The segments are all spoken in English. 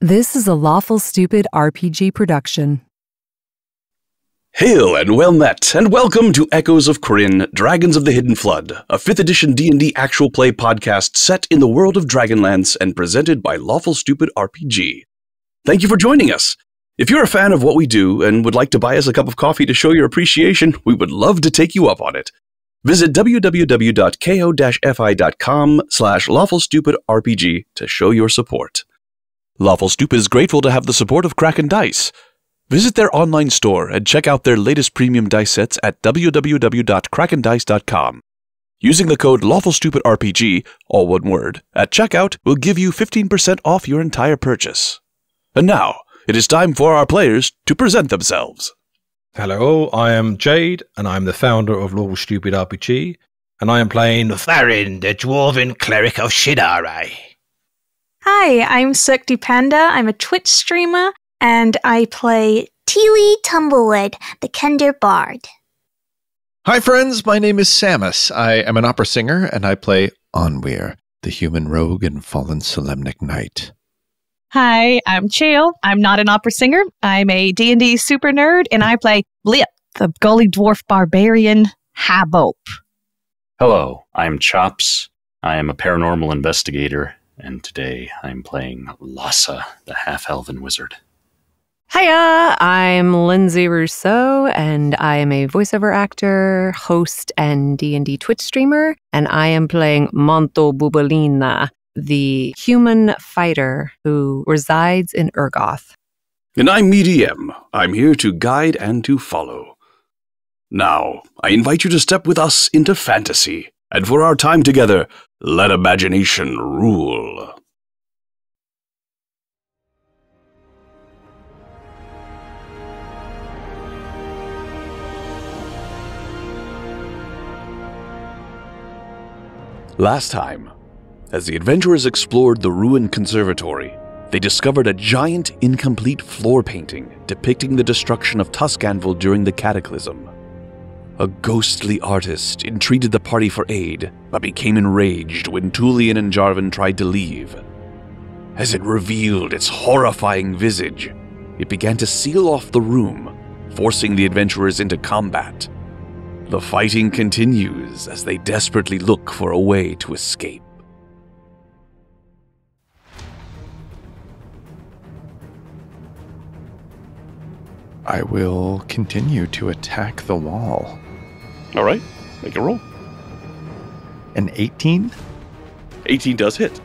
This is a Lawful Stupid RPG production. Hail and well met, and welcome to Echoes of Krynn, Dragons of the Hidden Flood, a 5th edition D&D actual play podcast set in the world of Dragonlance and presented by Lawful Stupid RPG. Thank you for joining us. If you're a fan of what we do and would like to buy us a cup of coffee to show your appreciation, we would love to take you up on it. Visit www.ko-fi.com/lawfulstupidrpg to show your support. Lawful Stupid is grateful to have the support of Kraken Dice. Visit their online store and check out their latest premium dice sets at www.krakendice.com. Using the code LawfulStupidRPG, all one word, at checkout will give you 15% off your entire purchase. And now, it is time for our players to present themselves. Hello, I am Jade, and I'm the founder of Lawful Stupid RPG, and I am playing Tharin, the Dwarven Cleric of Shidare. Hi, I'm Cirque Panda. I'm a Twitch streamer, and I play Teely Tumblewood, the Kender Bard. Hi friends, my name is Samus. I am an opera singer, and I play Onweir, the human rogue and fallen Solemnic Knight. Hi, I'm Chael. I'm not an opera singer. I'm a D&D super nerd, and I play Blip, the Gully Dwarf Barbarian Habope. Hello, I'm Chops. I am a paranormal investigator, and today I'm playing Lhasa, the half-elven wizard. Hiya, I'm Lindsay Rousseau, and I am a voiceover actor, host, and D&D Twitch streamer, and I am playing Monto Bubalina, the human fighter who resides in Urgoth. And I'm Medium. I'm here to guide and to follow. Now, I invite you to step with us into fantasy, and for our time together, let imagination rule. Last time, as the adventurers explored the ruined conservatory, they discovered a giant, incomplete floor painting depicting the destruction of Tuskanvil during the Cataclysm. A ghostly artist entreated the party for aid, but became enraged when Tulian and Jarvan tried to leave. As it revealed its horrifying visage, it began to seal off the room, forcing the adventurers into combat. The fighting continues as they desperately look for a way to escape. I will continue to attack the wall. All right, make a roll. An 18? 18 does hit.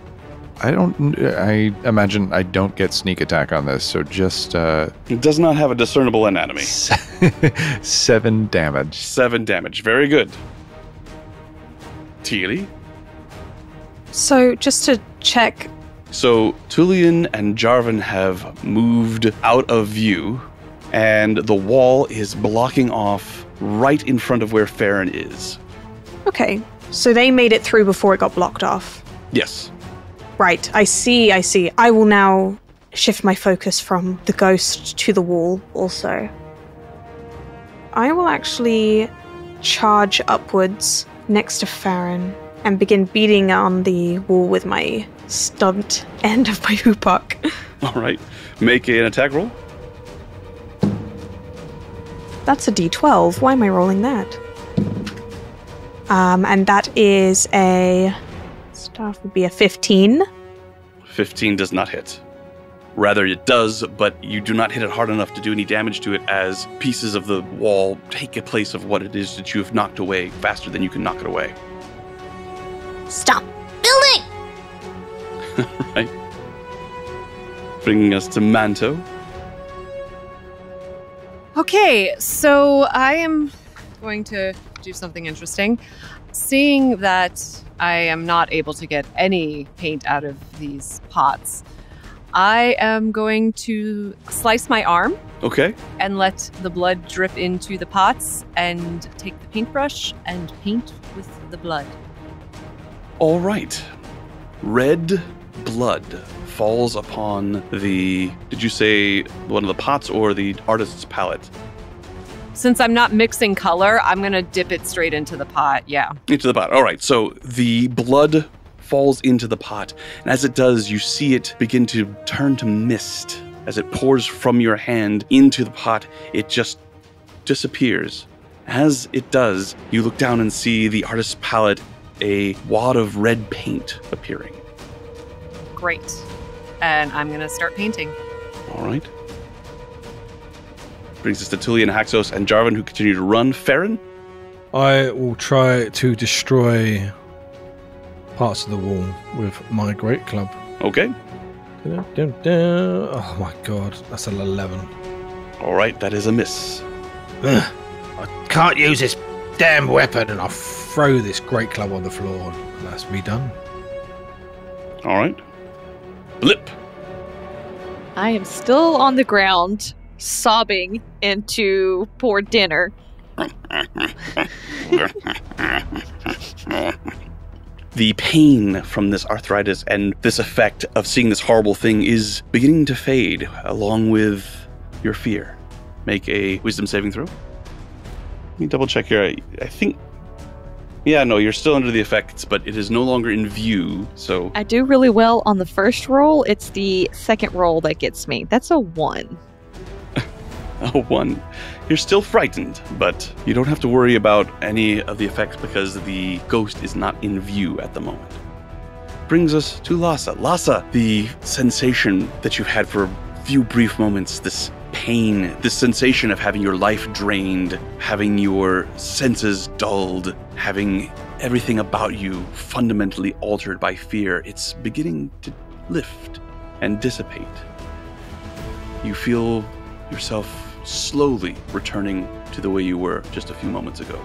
I imagine I don't get sneak attack on this, so just, It does not have a discernible anatomy. 7 damage. 7 damage, very good. Teely? So, just to check, So, Tulian and Jarvan have moved out of view, and the wall is blocking off right in front of where Farron is. okay, so they made it through before it got blocked off. Yes. Right, I see. I will now shift my focus from the ghost to the wall also. I will actually charge upwards next to Farron and begin beating on the wall with my stubbed end of my hoopak. All right. Make an attack roll. That's a d12. Why am I rolling that? And that is staff would be a 15. 15 does not hit. Rather, it does, but you do not hit it hard enough to do any damage to it as pieces of the wall take a place of what it is that you have knocked away faster than you can knock it away. Stop building! Right. Bringing us to Manto. Okay, so I am going to do something interesting. Seeing that I am not able to get any paint out of these pots, I am going to slice my arm. Okay. And let the blood drip into the pots and take the paintbrush and paint with the blood. All right. Red blood falls upon the, did you say one of the pots or the artist's palette? Since I'm not mixing color, I'm going to dip it straight into the pot, yeah. Into the pot. All right. So the blood falls into the pot, and as it does, you see it begin to turn to mist. As it pours from your hand into the pot, it just disappears. As it does, you look down and see the artist's palette, a wad of red paint appearing. Great. And I'm going to start painting. All right. Brings us to Tullian, Haxos, and Jarvan, who continue to run. Farron? I will try to destroy parts of the wall with my great club. Okay. Oh my god, that's an 11. All right, that is a miss. Ugh. I can't use this damn weapon, and I throw this great club on the floor, and that's me done. All right. Blip. I am still on the ground, sobbing into poor dinner. The pain from this arthritis and this effect of seeing this horrible thing is beginning to fade, along with your fear. Make a wisdom saving throw. Let me double check here. I think... Yeah, no, you're still under the effects, but it is no longer in view, so... I do really well on the first roll. It's the second roll that gets me. That's a 1. A 1. You're still frightened, but you don't have to worry about any of the effects because the ghost is not in view at the moment. Brings us to Lhasa. Lhasa, the sensation that you've had for a few brief moments, this pain, this sensation of having your life drained, having your senses dulled, having everything about you fundamentally altered by fear, it's beginning to lift and dissipate. You feel yourself slowly returning to the way you were just a few moments ago.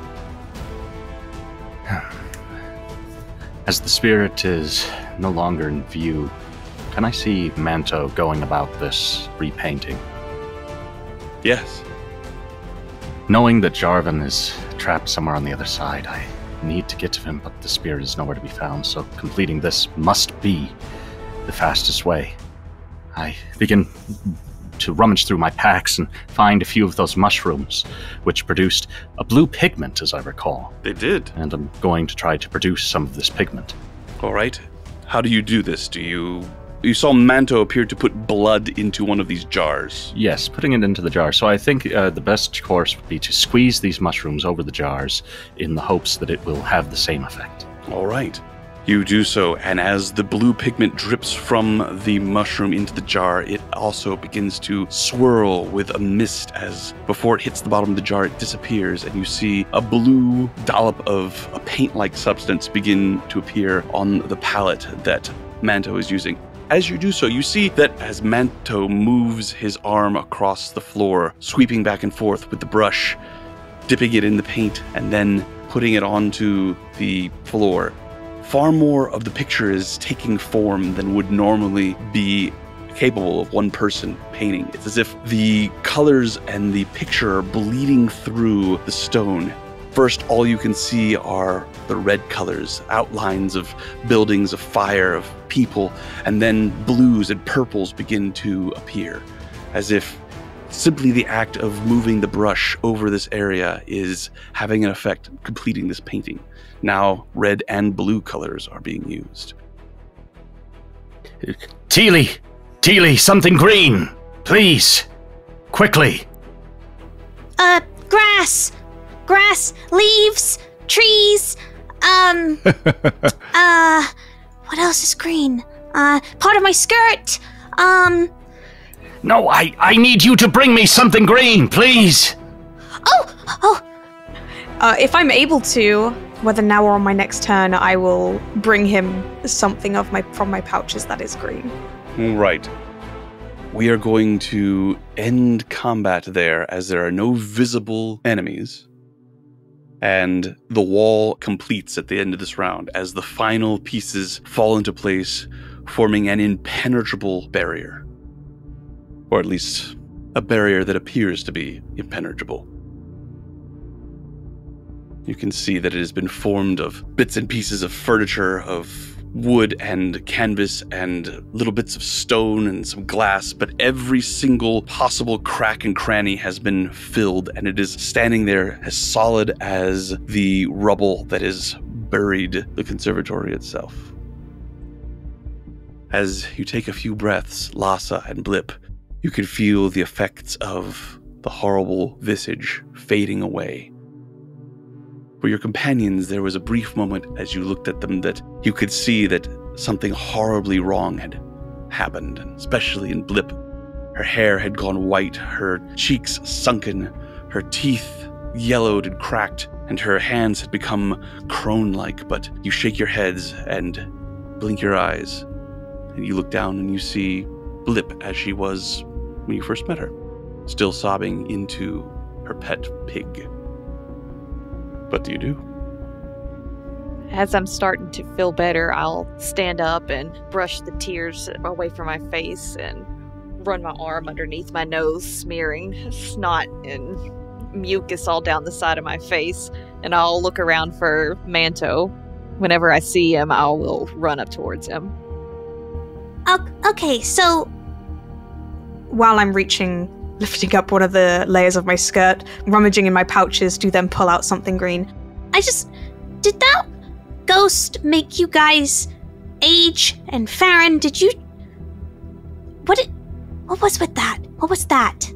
As the spirit is no longer in view, can I see Manto going about this repainting? Yes. Knowing that Jarvan is trapped somewhere on the other side, I need to get to him, but the spirit is nowhere to be found, so completing this must be the fastest way. I begin to rummage through my packs and find a few of those mushrooms, which produced a blue pigment, as I recall. They did. And I'm going to try to produce some of this pigment. All right. How do you do this? You saw Manto appear to put blood into one of these jars. Yes, putting it into the jar. So I think the best course would be to squeeze these mushrooms over the jars in the hopes that it will have the same effect. All right. You do so, and as the blue pigment drips from the mushroom into the jar, it also begins to swirl with a mist as before it hits the bottom of the jar, it disappears, and you see a blue dollop of a paint-like substance begin to appear on the palette that Manto is using. As you do so, you see that as Manto moves his arm across the floor, sweeping back and forth with the brush, dipping it in the paint, and then putting it onto the floor, far more of the picture is taking form than would normally be capable of one person painting. It's as if the colors and the picture are bleeding through the stone. First, all you can see are the red colors, outlines of buildings, of fire, of people, and then blues and purples begin to appear, as if simply the act of moving the brush over this area is having an effect, completing this painting. Now, red and blue colors are being used. Teely, something green, please, quickly. Grass, leaves, trees, what else is green? Part of my skirt, No, I need you to bring me something green, please. Oh! If I'm able to, whether now or on my next turn, I will bring him something from my pouches that is green. Right. We are going to end combat there as there are no visible enemies. And the wall completes at the end of this round as the final pieces fall into place, forming an impenetrable barrier. Or at least a barrier that appears to be impenetrable. You can see that it has been formed of bits and pieces of furniture, of wood and canvas and little bits of stone and some glass, but every single possible crack and cranny has been filled, and it is standing there as solid as the rubble that is buried the conservatory itself. As you take a few breaths, Lhasa and Blip, you can feel the effects of the horrible visage fading away. For your companions, there was a brief moment as you looked at them that you could see that something horribly wrong had happened, and especially in Blip. Her hair had gone white, her cheeks sunken, her teeth yellowed and cracked, and her hands had become crone-like, but you shake your heads and blink your eyes, and you look down and you see Blip as she was when you first met her, still sobbing into her pet pig. What do you do? As I'm starting to feel better, I'll stand up and brush the tears away from my face and run my arm underneath my nose, smearing snot and mucus all down the side of my face. And I'll look around for Manto. Whenever I see him, I will run up towards him. Okay, so While I'm lifting up one of the layers of my skirt, rummaging in my pouches to then pull out something green. did that ghost make you guys age? And Farron, did you... What was with that? What was that?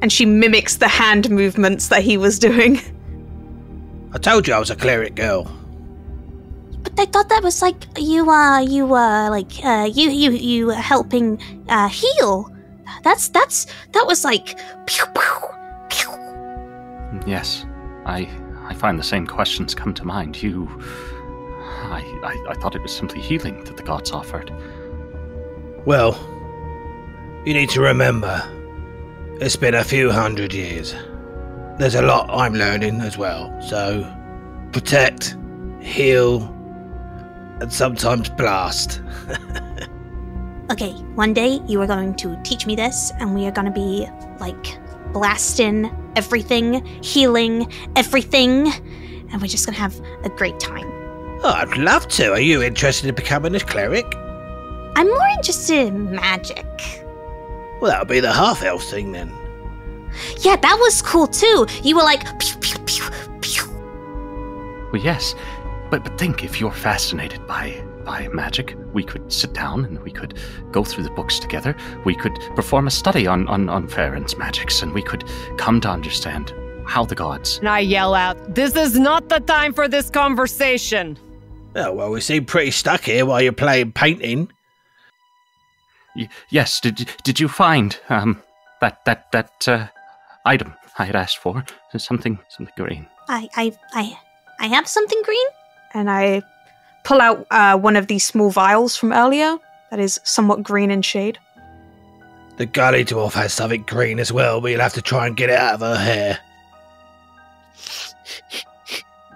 And she mimics the hand movements that he was doing. I told you I was a cleric girl. But I thought that was like you helping heal. That was like pew pew pew. Yes, I find the same questions come to mind. I thought it was simply healing that the gods offered. Well, you need to remember, it's been a few hundred years. There's a lot I'm learning as well, so protect, heal, and sometimes blast. Okay, one day you are going to teach me this, and we are going to be like blasting everything, healing everything, and we're just going to have a great time. Oh, I'd love to. Are you interested in becoming a cleric? I'm more interested in magic. Well, that'll be the half-elf thing then. Yeah, that was cool too. You were like pew pew pew pew. Well, yes, but think, if you're fascinated by magic, we could sit down and we could go through the books together. We could perform a study on Farron's magics, and we could come to understand how the gods... And I yell out, "This is not the time for this conversation!" Oh, well, we seem pretty stuck here while you're playing painting. Yes, did you find that item I had asked for? Something green. I have something green? And I pull out one of these small vials from earlier that is somewhat green in shade. The gully dwarf has something green as well, but you'll have to try and get it out of her hair.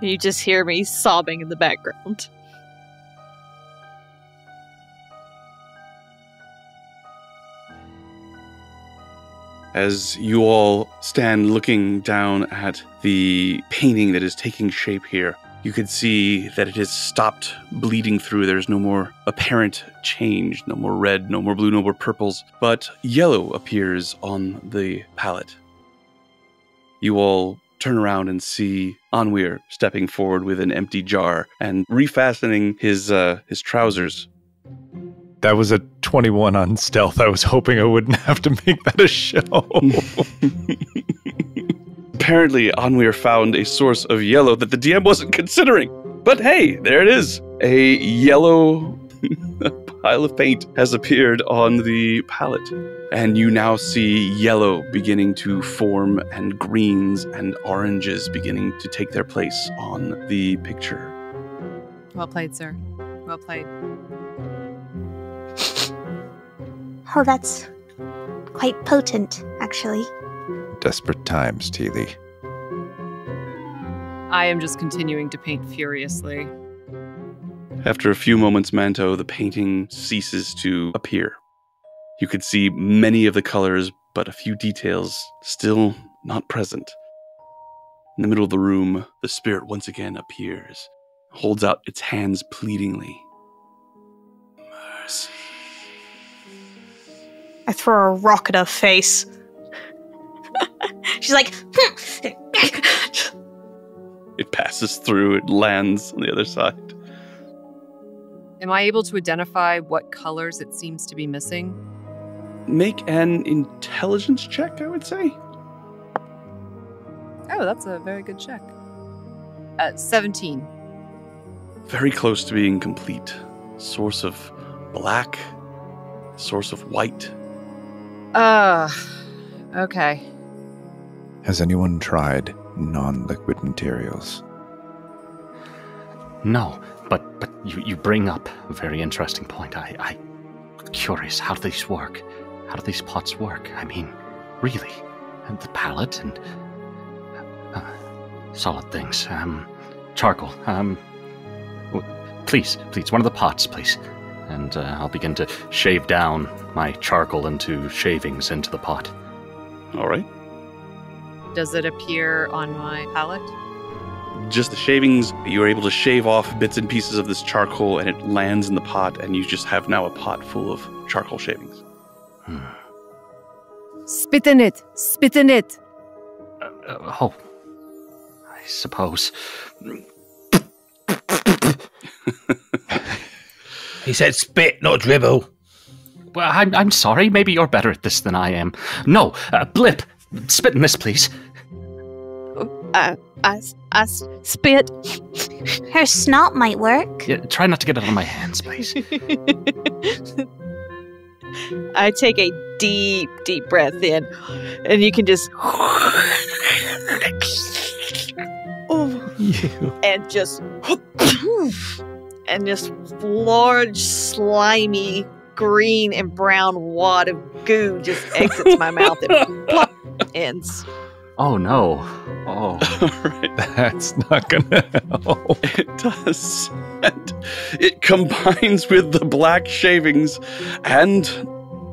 You just hear me sobbing in the background. As you all stand looking down at the painting that is taking shape here, you can see that it has stopped bleeding through. There's no more apparent change, no more red, no more blue, no more purples, but yellow appears on the palette. You all turn around and see Anwir stepping forward with an empty jar and refastening his trousers. That was a 21 on stealth. I was hoping I wouldn't have to make that a show. Apparently, Anwir found a source of yellow that the DM wasn't considering. But hey, there it is. A yellow pile of paint has appeared on the palette. And you now see yellow beginning to form, and greens and oranges beginning to take their place on the picture. Well played, sir. Well played. Oh, that's quite potent, actually. Desperate times, Teely. I am just continuing to paint furiously. After a few moments, Manto, the painting ceases to appear. You could see many of the colors, but a few details still not present. In the middle of the room, the spirit once again appears, holds out its hands pleadingly. Mercy. I throw a rock at her face. She's like, It passes through, it lands on the other side. Am I able to identify what colors it seems to be missing? Make an intelligence check, I would say. Oh, that's a very good check. 17. Very close to being complete. Source of black, source of white. Okay. Has anyone tried non-liquid materials? No, but you bring up a very interesting point. I'm curious, how do these work? How do these pots work? I mean, really? And the palette and solid things. Charcoal. Please, one of the pots, please. And I'll begin to shave down my charcoal into shavings into the pot. All right. Does it appear on my palette? Just the shavings, you're able to shave off bits and pieces of this charcoal, and it lands in the pot, and you just have now a pot full of charcoal shavings. Spit in it! Spit in it! I suppose. He said spit, not dribble. Well, I'm sorry. Maybe you're better at this than I am. No, Blip, spit in this, please. I spit. Her snot might work. Yeah, try not to get it on my hands, please. I take a deep, deep breath in, and you can just... and just... and this large, slimy, green and brown wad of goo just exits my mouth and plop, ends. Oh, no. Oh. Right. That's not gonna help. It does. And it combines with the black shavings and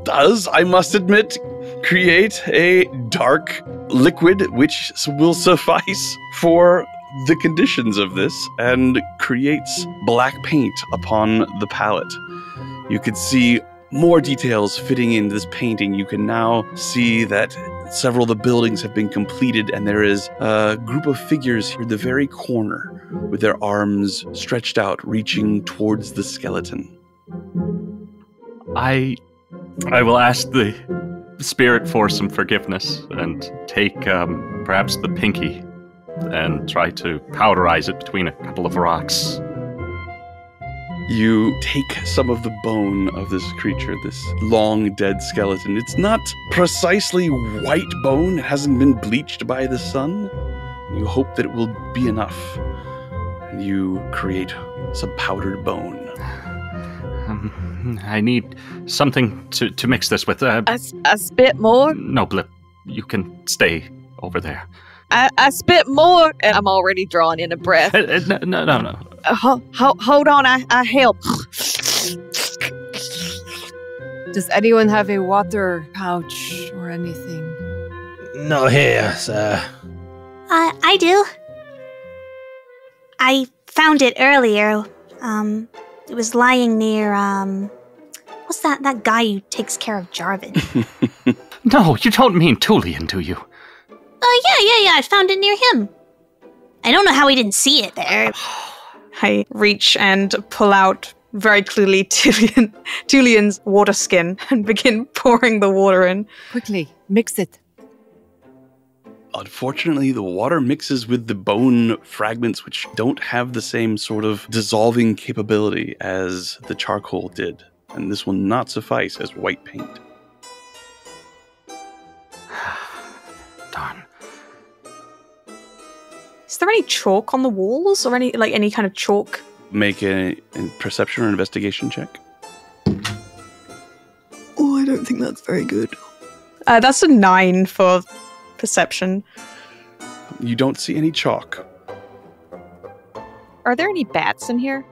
does, I must admit, create a dark liquid which will suffice for the conditions of this and creates black paint upon the palette. You could see more details fitting into this painting. You can now see that several of the buildings have been completed, and there is a group of figures here in the very corner with their arms stretched out, reaching towards the skeleton. I will ask the spirit for some forgiveness and take perhaps the pinky and try to powderize it between a couple of rocks. You take some of the bone of this creature, this long dead skeleton. It's not precisely white bone. It hasn't been bleached by the sun. You hope that it will be enough. And you create some powdered bone. I need something to mix this with. I spit more. No, Blip. You can stay over there. I spit more, and I'm already drawing in a breath. No. Hold on, I help. Does anyone have a water pouch or anything? Not here, sir. I do. I found it earlier. It was lying near, what's that guy who takes care of Jarvan? No, you don't mean Tulian, do you? Yeah, I found it near him. I don't know how he didn't see it there. I reach and pull out very clearly Tulian's water skin and begin pouring the water in. Quickly, mix it. Unfortunately, the water mixes with the bone fragments, which don't have the same sort of dissolving capability as the charcoal did. And this will not suffice as white paint. Darn. Is there any chalk on the walls or any kind of chalk? Make a perception or investigation check. Oh, I don't think that's very good. That's a 9 for perception. You don't see any chalk. Are there any bats in here?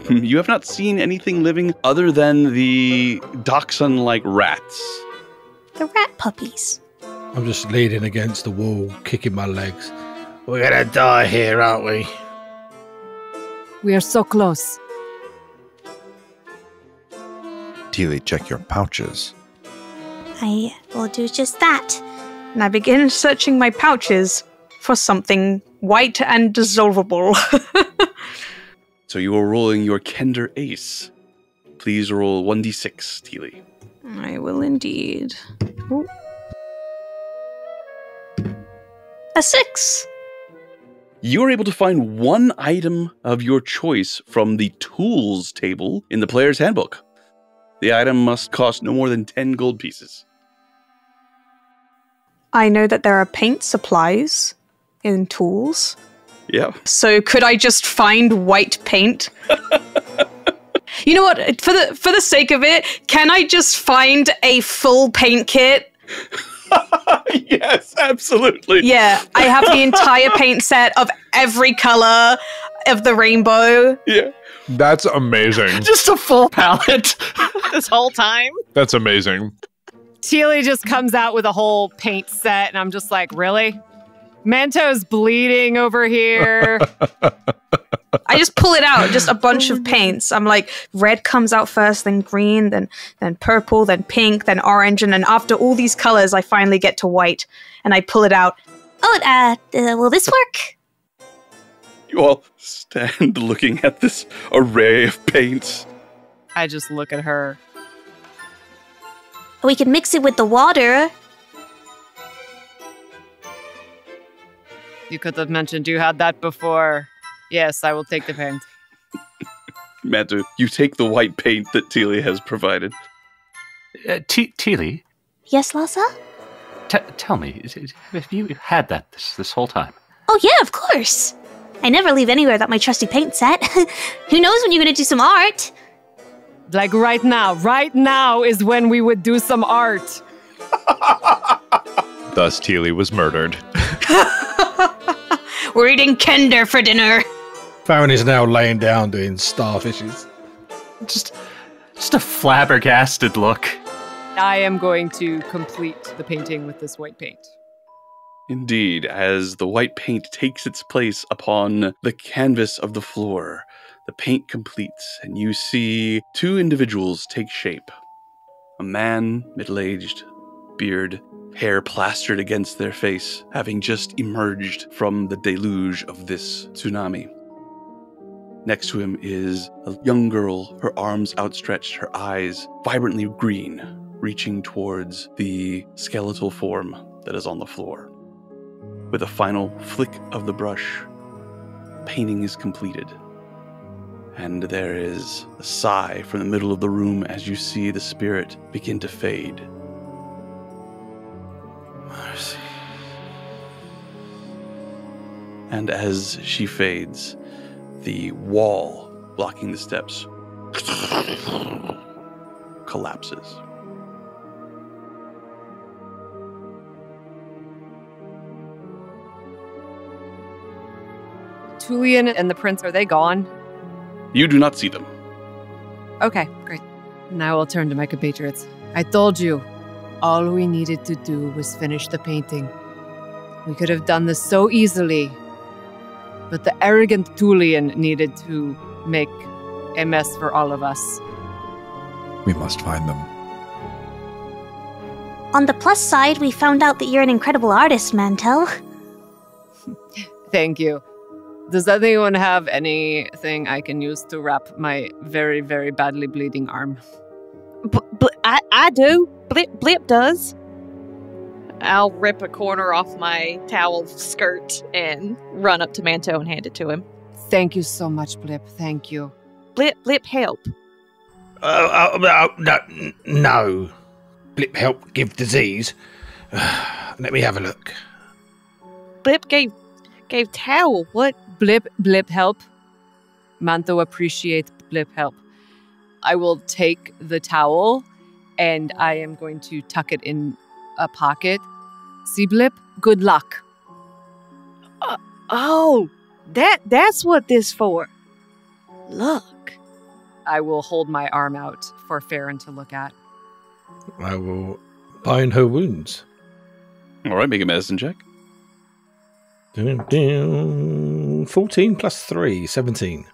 You have not seen anything living other than the dachshund-like rats. The rat puppies. I'm just leaning against the wall, kicking my legs. We're gonna die here, aren't we? We are so close. Teely, check your pouches. I will do just that. And I begin searching my pouches for something white and dissolvable. So you are rolling your Kender Ace. Please roll 1d6, Teely. I will indeed. Ooh. A 6. You are able to find one item of your choice from the tools table in the player's handbook. The item must cost no more than 10 gold pieces. I know that there are paint supplies in tools. Yeah. So could I just find white paint? You know what? For the sake of it, can I just find a full paint kit? Yes, absolutely. Yeah, I have the entire paint set of every color of the rainbow. Yeah. That's amazing. Just a full palette. This whole time. That's amazing. Teely just comes out with a whole paint set, and I'm just like, really? Manto's bleeding over here. I just pull it out, just a bunch of paints. I'm like, red comes out first, then green, then purple, then pink, then orange, and then after all these colors, I finally get to white, and I pull it out. Oh, will this work? You all stand looking at this array of paints. I just look at her. We can mix it with the water. You could have mentioned you had that before. Yes, I will take the paint. Manto, you take the white paint that Teely has provided. Teely, Yes, Lhasa? tell me, have you had that this whole time? Oh, yeah, of course. I never leave anywhere without my trusty paint set. Who knows when you're going to do some art? Like right now. Right now is when we would do some art. Thus, Teely was murdered. We're eating Kender for dinner. Farron is now laying down doing starfishes. Just a flabbergasted look. I am going to complete the painting with this white paint. Indeed, as the white paint takes its place upon the canvas of the floor, the paint completes, and you see two individuals take shape. A man, middle-aged, beard, hair plastered against their face, having just emerged from the deluge of this tsunami. Next to him is a young girl, her arms outstretched, her eyes vibrantly green, reaching towards the skeletal form that is on the floor. With a final flick of the brush, painting is completed. And there is a sigh from the middle of the room as you see the spirit begin to fade. Mercy. And as she fades, the wall blocking the steps collapses. Tulian and the prince, are they gone? You do not see them. Okay, great. Now I will turn to my compatriots. I told you, all we needed to do was finish the painting. We could have done this so easily. But the arrogant Tulian needed to make a mess for all of us. We must find them. On the plus side, we found out that you're an incredible artist, Mantel. Thank you. Does anyone have anything I can use to wrap my very, very badly bleeding arm? I do. Blip does. I'll rip a corner off my towel skirt and run up to Manto and hand it to him. Thank you so much, Blip. Thank you. Blip, help. No. Blip help give disease. Let me have a look. Blip gave towel. What? Blip help. Manto appreciate Blip help. I will take the towel and I am going to tuck it in a pocket. See, Blip? Good luck. That's what this for. Look. I will hold my arm out for Farron to look at. I will bind her wounds. All right, make a medicine check. 14 plus 3, 17.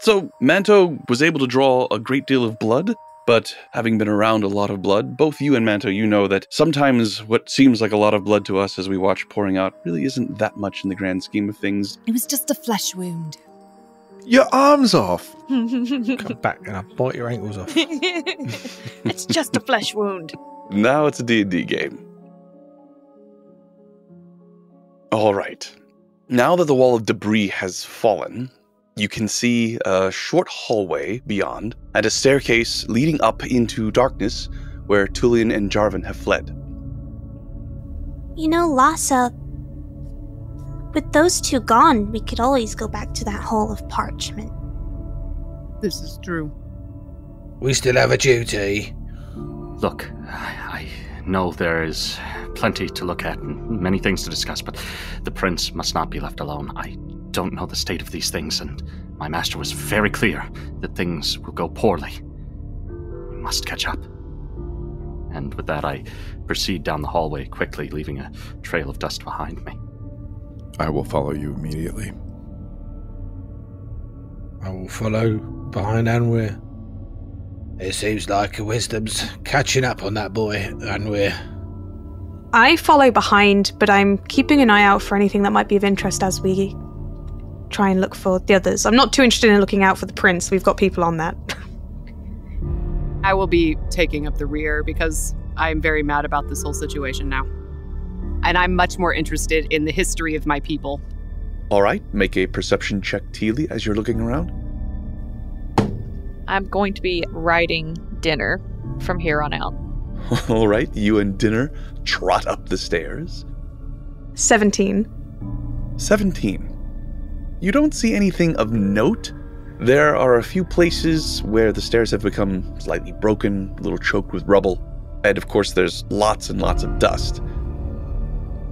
So, Manto was able to draw a great deal of blood, but having been around a lot of blood, both you and Manto, you know that sometimes what seems like a lot of blood to us as we watch pouring out really isn't that much in the grand scheme of things. It was just a flesh wound. your arms off. Come back and I'll bite your ankles off. It's just a flesh wound. Now it's a D&D game. All right. Now that the wall of debris has fallen, you can see a short hallway beyond and a staircase leading up into darkness where Tullian and Jarvan have fled. You know, Lhasa, with those two gone, we could always go back to that hall of parchment. This is true. We still have a duty. Look, I know there is plenty to look at and many things to discuss, but the prince must not be left alone. I don't know the state of these things, and my master was very clear that things will go poorly. We must catch up. And with that, I proceed down the hallway quickly, leaving a trail of dust behind me. I will follow you immediately. I will follow behind Anwir. It seems like wisdom's catching up on that boy, Anwir. I follow behind, but I'm keeping an eye out for anything that might be of interest as we try and look for the others. I'm not too interested in looking out for the prince. We've got people on that. I will be taking up the rear because I'm very mad about this whole situation now. And I'm much more interested in the history of my people. All right, make a perception check, Teely, as you're looking around. I'm going to be riding Dinner from here on out. All right, you and Dinner trot up the stairs. 17. 17. You don't see anything of note. There are a few places where the stairs have become slightly broken, a little choked with rubble, and of course there's lots and lots of dust.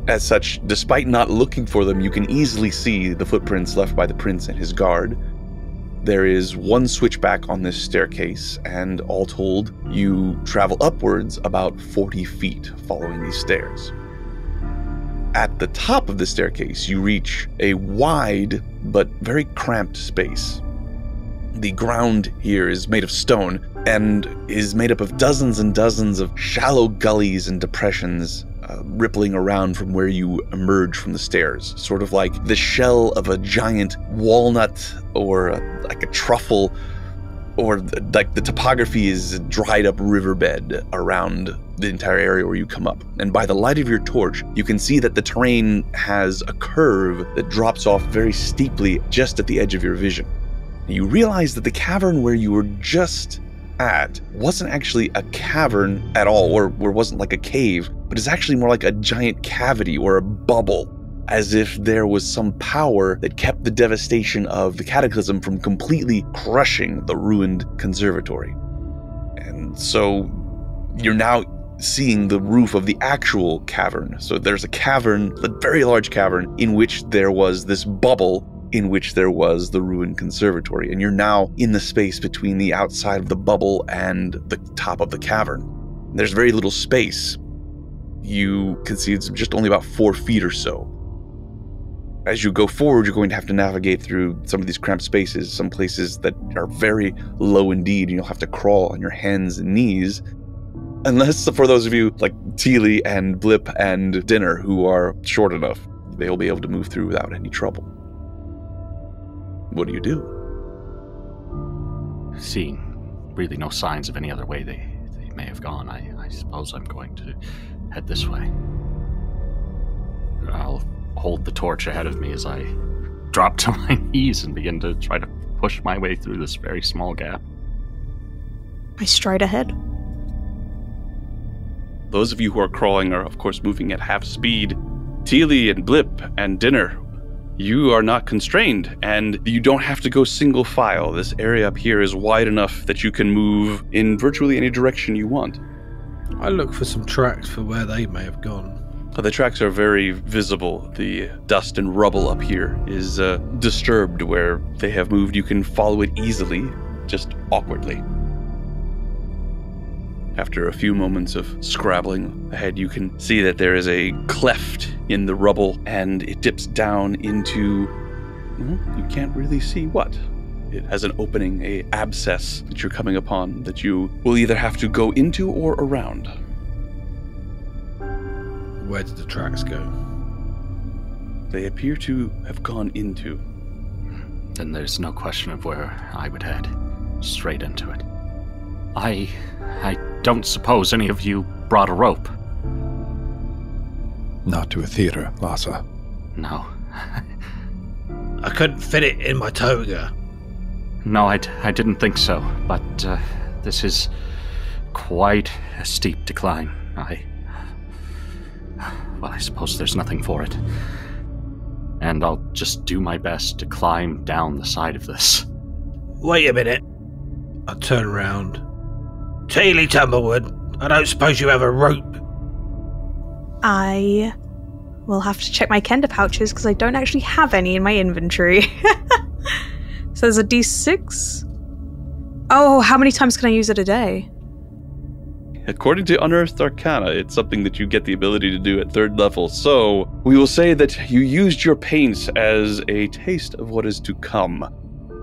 As such, despite not looking for them, you can easily see the footprints left by the prince and his guard. There is one switchback on this staircase, and all told, you travel upwards about 40 feet following these stairs. At the top of the staircase, you reach a wide but very cramped space. The ground here is made of stone and is made up of dozens and dozens of shallow gullies and depressions rippling around from where you emerge from the stairs, sort of like the shell of a giant walnut or like a truffle, or like the topography is a dried up riverbed around the entire area where you come up. And by the light of your torch, you can see that the terrain has a curve that drops off very steeply just at the edge of your vision. You realize that the cavern where you were just at wasn't actually a cavern at all, or wasn't like a cave, but it's actually more like a giant cavity or a bubble, as if there was some power that kept the devastation of the cataclysm from completely crushing the ruined conservatory. And so you're now seeing the roof of the actual cavern. So there's a cavern, a very large cavern, in which there was this bubble in which there was the ruined conservatory, and you're now in the space between the outside of the bubble and the top of the cavern. There's very little space. You can see it's just only about 4 feet or so. As you go forward, you're going to have to navigate through some of these cramped spaces, some places that are very low indeed, and you'll have to crawl on your hands and knees. Unless for those of you like Teely and Blip and Dinner who are short enough, they'll be able to move through without any trouble. What do? Seeing really no signs of any other way they may have gone, I suppose I'm going to head this way. I'll hold the torch ahead of me as I drop to my knees and begin to try to push my way through this very small gap. I stride ahead. Those of you who are crawling are, of course, moving at half speed. Teely and Blip and Dinner, you are not constrained, and you don't have to go single file. This area up here is wide enough that you can move in virtually any direction you want. I look for some tracks for where they may have gone. The tracks are very visible. The dust and rubble up here is disturbed where they have moved. You can follow it easily, just awkwardly. After a few moments of scrabbling ahead, you can see that there is a cleft in the rubble, and it dips down into, you can't really see what. It has an opening, a abscess that you're coming upon that you will either have to go into or around. Where did the tracks go? They appear to have gone into. then there's no question of where I would head. Straight into it. I don't suppose any of you brought a rope? Not to a theater, Lhasa. No. I couldn't fit it in my toga. No, I didn't think so, but this is quite a steep decline. I suppose there's nothing for it. And I'll just do my best to climb down the side of this. Wait a minute. I turn around. Teely Tumblewood, I don't suppose you have a rope? I will have to check my Kenda pouches because I don't actually have any in my inventory. So there's a D6. Oh, how many times can I use it a day? According to Unearthed Arcana, it's something that you get the ability to do at 3rd level, so we will say that you used your paints as a taste of what is to come.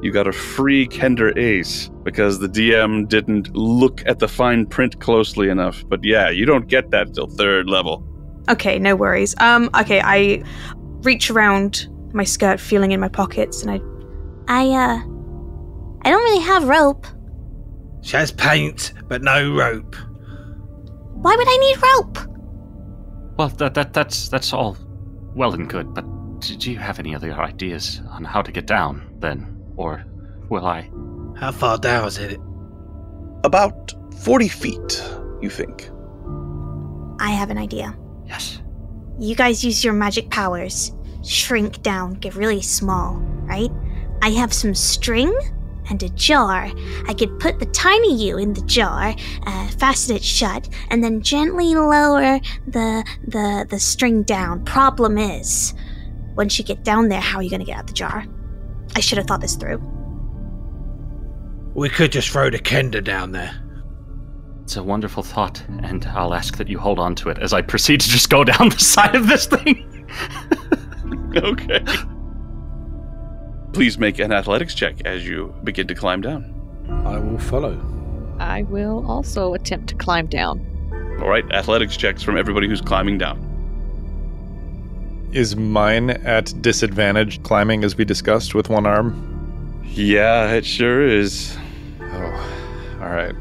You got a free Kender Ace, because the DM didn't look at the fine print closely enough. But yeah, you don't get that till 3rd level. Okay, no worries. Okay, I reach around my skirt, feeling in my pockets, and I don't really have rope. She has paint, but no rope. Why would I need rope? Well, that's all well and good, but do you have any other ideas on how to get down, then? Or will I? How far down is it? About 40 feet, you think. I have an idea. Yes. You guys use your magic powers. Shrink down, get really small, right? I have some string and a jar. I could put the tiny you in the jar, fasten it shut, and then gently lower the string down. Problem is, once you get down there, how are you going to get out the jar? I should have thought this through. We could just throw the Kender down there. It's a wonderful thought, and I'll ask that you hold on to it as I proceed to just go down the side of this thing. Okay. Please make an athletics check as you begin to climb down. I will follow. I will also attempt to climb down. All right, athletics checks from everybody who's climbing down. Is mine at disadvantage climbing as we discussed with one arm? Yeah, it sure is. Oh, all right.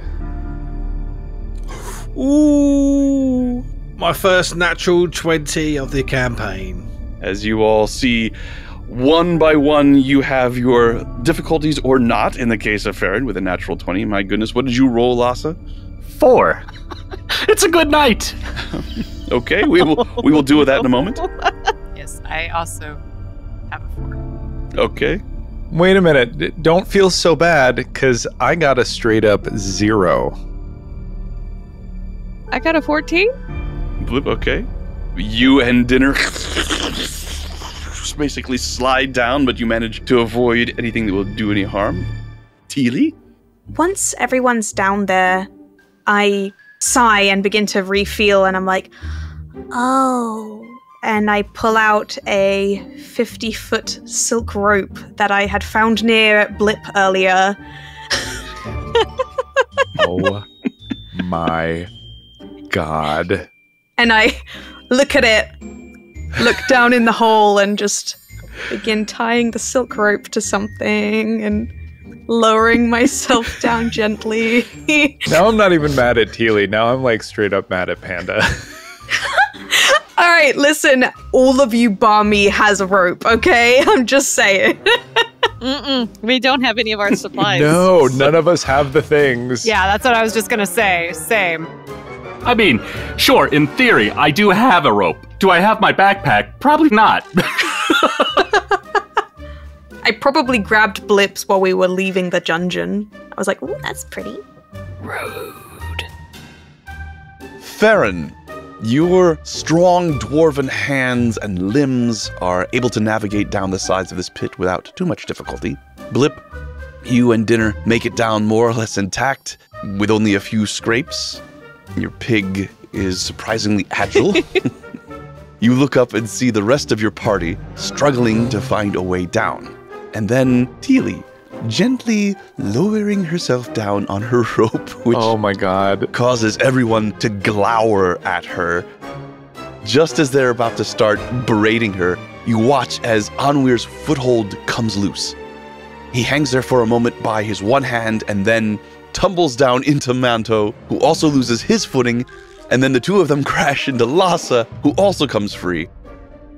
Ooh, my first natural 20 of the campaign. As you all see, one by one, you have your difficulties or not, in the case of Farron, with a natural 20. My goodness, what did you roll, Lhasa? 4. It's a good night. Okay, we will deal with that in a moment. Yes, I also have a 4. Okay. Wait a minute. Don't feel so bad, because I got a straight up 0. I got a 14. Blip, okay. You and Dinner basically slide down, but you manage to avoid anything that will do any harm. Teely? Once everyone's down there, I sigh and begin to refeel, and I'm like, oh. And I pull out a 50-foot silk rope that I had found near Blip earlier. Oh my God. And I look at it, look down in the hole, and just begin tying the silk rope to something and lowering myself down gently. Now I'm not even mad at Teely. Now I'm like straight up mad at Panda. All right, listen, all of you bar me has a rope, okay? I'm just saying. We don't have any of our supplies. No, none of us have the things. Yeah, that's what I was just gonna say. Same. I mean, sure, in theory, I do have a rope. Do I have my backpack? Probably not. I probably grabbed Blips while we were leaving the dungeon. I was like, ooh, That's pretty. Road. Farron, your strong dwarven hands and limbs are able to navigate down the sides of this pit without too much difficulty. Blip, you and Dinner make it down more or less intact with only a few scrapes. Your pig is surprisingly agile. You look up and see the rest of your party struggling to find a way down. And then Teely gently lowering herself down on her rope, which Oh my God. causes everyone to glower at her. Just as they're about to start berating her, you watch as Anwir's foothold comes loose. He hangs there for a moment by his one hand and then tumbles down into Manto, who also loses his footing, and then the two of them crash into Lhasa, who also comes free.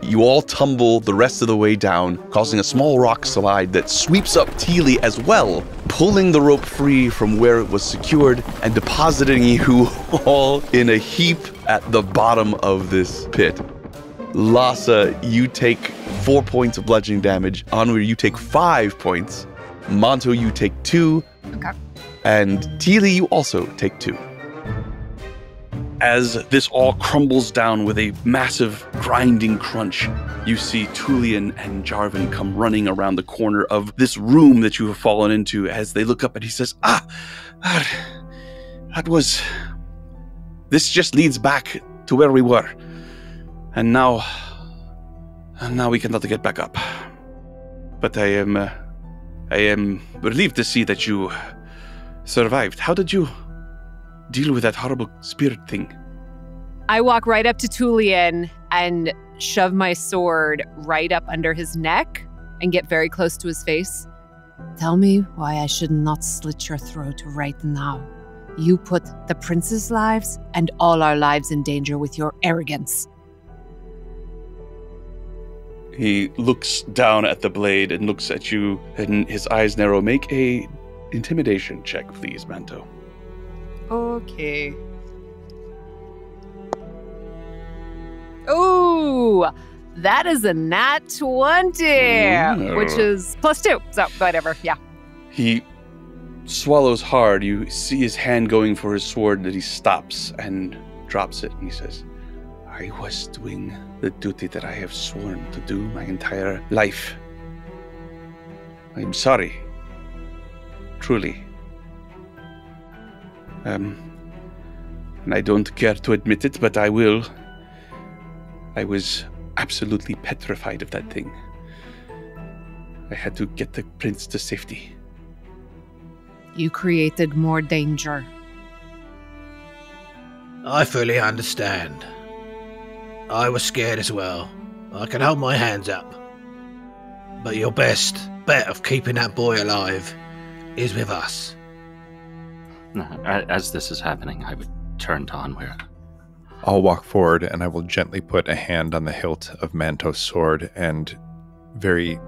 You all tumble the rest of the way down, causing a small rock slide that sweeps up Teely as well, pulling the rope free from where it was secured and depositing you all in a heap at the bottom of this pit. Lhasa, you take 4 points of bludgeoning damage. Onweir, you take 5 points. Manto, you take 2. Okay. And Teely, you also take 2. As this all crumbles down with a massive grinding crunch, you see Tullian and Jarvan come running around the corner of this room that you have fallen into. As they look up and he says, this just leads back to where we were. And now we cannot get back up. But I am relieved to see that you survived. How did you deal with that horrible spirit thing? I walk right up to Tullian and shove my sword right up under his neck and get very close to his face. Tell me why I should not slit your throat right now. You put the prince's lives and all our lives in danger with your arrogance. He looks down at the blade and looks at you, and his eyes narrow. Make a intimidation check, please, Manto. Okay. Ooh, that is a nat 20, which is +2. So, whatever, yeah. He swallows hard. You see his hand going for his sword, that he stops and drops it, and he says, I was doing the duty that I have sworn to do my entire life. I'm sorry. Truly. And I don't care to admit it, but I will. I was absolutely petrified of that thing. I had to get the prince to safety. You created more danger. I fully understand. I was scared as well. I can hold my hands up. But your best bet of keeping that boy alive is with us. As this is happening, I would turn to Onweir. I'll walk forward and I will gently put a hand on the hilt of Manto's sword and very,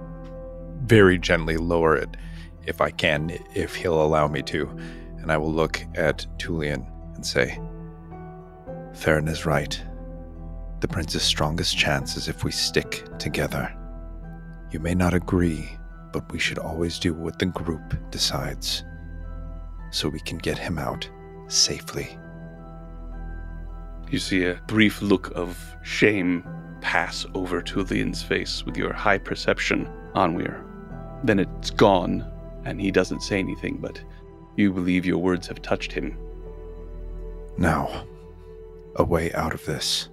very gently lower it if I can, if he'll allow me to. And I will look at Tullian and say, Theron is right. The prince's strongest chance is if we stick together. You may not agree, but we should always do what the group decides, so we can get him out safely. You see a brief look of shame pass over Tullian's face with your high perception, Onweir. Then it's gone, and he doesn't say anything, but you believe your words have touched him. Now, a way out of this.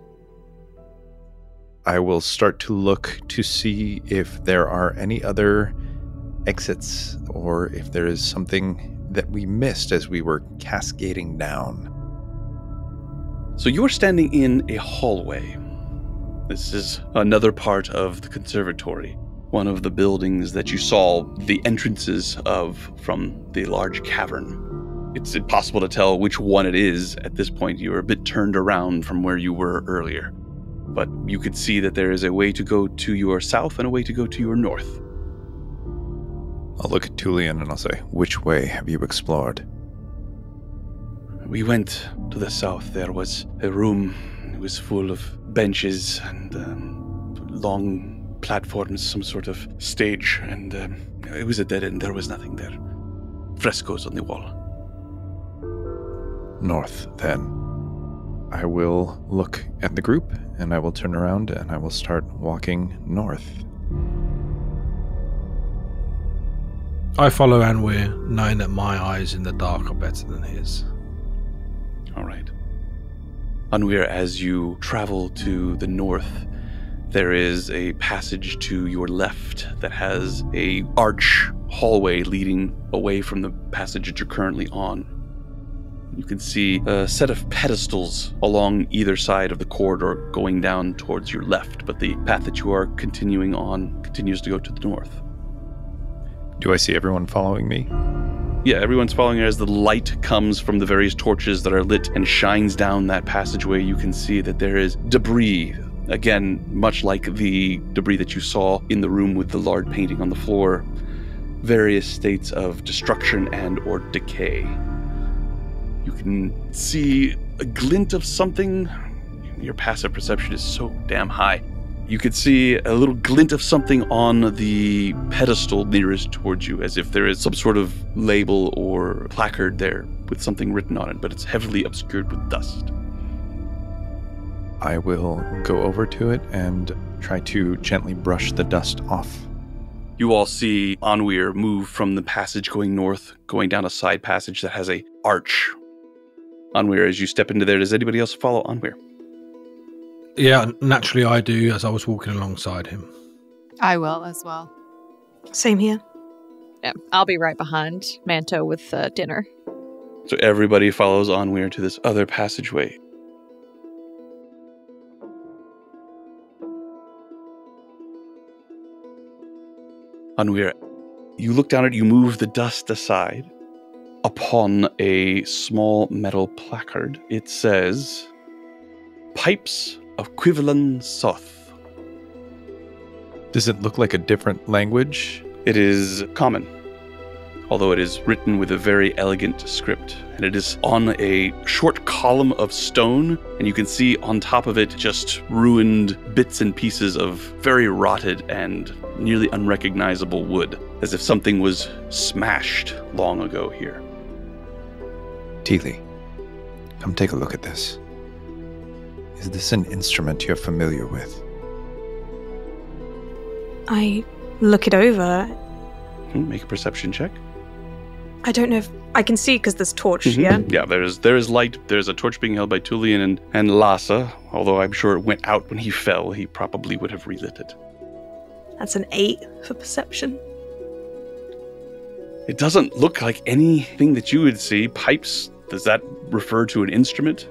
I will start to look to see if there are any other exits or if there is something that we missed as we were cascading down. So you're standing in a hallway. This is another part of the conservatory, one of the buildings that you saw the entrances of from the large cavern. It's impossible to tell which one it is at this point. You're a bit turned around from where you were earlier. But you could see that there is a way to go to your south and a way to go to your north. I'll look at Tullian and I'll say, which way have you explored? We went to the south. There was a room. It was full of benches and long platforms, some sort of stage. And it was a dead end. There was nothing there. Frescoes on the wall. North, then. I will look at the group, and I will turn around, and I will start walking north. I follow Onweir, knowing that my eyes in the dark are better than his. All right. Onweir, as you travel to the north, there is a passage to your left that has a arch hallway leading away from the passage that you're currently on. You can see a set of pedestals along either side of the corridor going down towards your left, but the path that you are continuing on continues to go to the north. Do I see everyone following me? Yeah, everyone's following it as the light comes from the various torches that are lit and shines down that passageway. You can see that there is debris. Again, much like the debris that you saw in the room with the large painting on the floor. Various states of destruction and or decay. You can see a glint of something. Your passive perception is so damn high. You could see a little glint of something on the pedestal nearest towards you, as if there is some sort of label or placard there with something written on it, but it's heavily obscured with dust. I will go over to it and try to gently brush the dust off. You all see Anwir move from the passage going north, going down a side passage that has a arch. Anwir, as you step into there, does anybody else follow Anwir? Yeah, naturally I do, as I was walking alongside him. I will as well. Same here. Yeah, I'll be right behind Manto with dinner. So everybody follows Anwir to this other passageway. Anwir, you look down at it, you move the dust aside. Upon a small metal placard, it says, Pipes of Quivilan Soth. Does it look like a different language? It is common, although it is written with a very elegant script, and it is on a short column of stone, and you can see on top of it just ruined bits and pieces of very rotted and nearly unrecognizable wood, as if something was smashed long ago here. Teely, come take a look at this. Is this an instrument you're familiar with? I look it over. Make a perception check. I don't know if I can see because there's torch, yeah? Yeah, there is light. There's a torch being held by Tullian and Lhasa, although I'm sure it went out when he fell. He probably would have relit it. That's an 8 for perception. It doesn't look like anything that you would see. Pipes, does that refer to an instrument?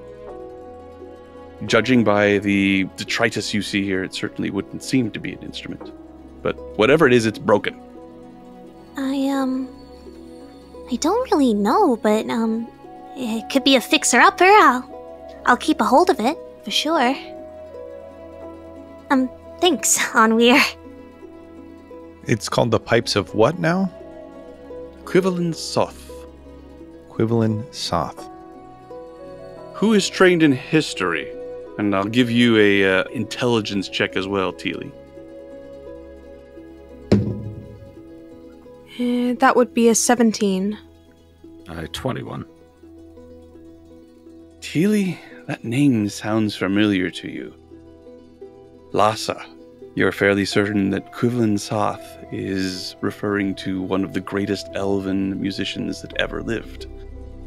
Judging by the detritus you see here, it certainly wouldn't seem to be an instrument. But whatever it is, it's broken. I don't really know, but, it could be a fixer-upper. I'll keep a hold of it, for sure. Thanks, Anwir. It's called the Pipes of what now? Quivilan Soth. Quivilan Soth. Who is trained in history? And I'll give you a intelligence check as well, Teely. That would be a 17. 21. Teely, that name sounds familiar to you. Lhasa, you're fairly certain that Quivilan Soth is referring to one of the greatest elven musicians that ever lived.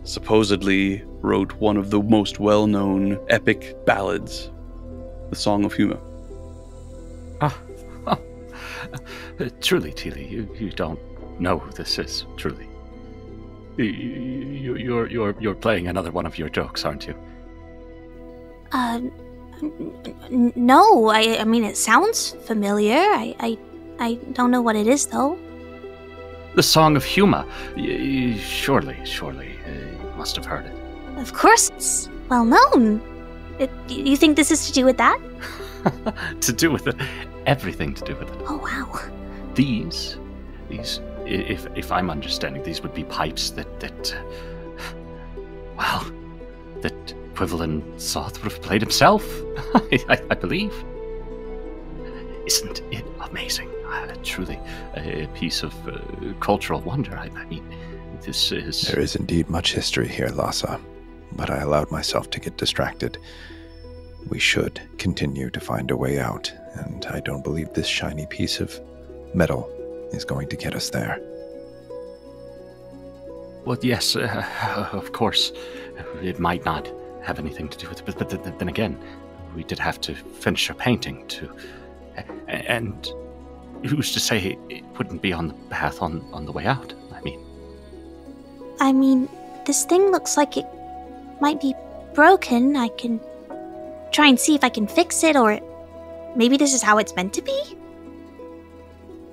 Supposedly wrote one of the most well-known epic ballads, the Song of Huma. Truly, Teely, you don't know who this is, truly. You're playing another one of your jokes, aren't you? No, I mean, it sounds familiar. I don't know what it is, though. The Song of Huma. Surely, you must have heard it. Of course, it's well known. You think this is to do with that? To do with it. Everything to do with it. Oh, wow. These, if I'm understanding, these would be pipes that Quivilan Soth would have played himself, I believe. Isn't it amazing? Truly a piece of cultural wonder. I mean, this is... There is indeed much history here, Lhasa, but I allowed myself to get distracted. We should continue to find a way out, and I don't believe this shiny piece of metal is going to get us there. Well, yes, of course. It might not have anything to do with it, but then again, we did have to finish a painting too. And who's to say it wouldn't be on the path on the way out? I mean, this thing looks like it might be broken. I can try and see if I can fix it, or maybe this is how it's meant to be?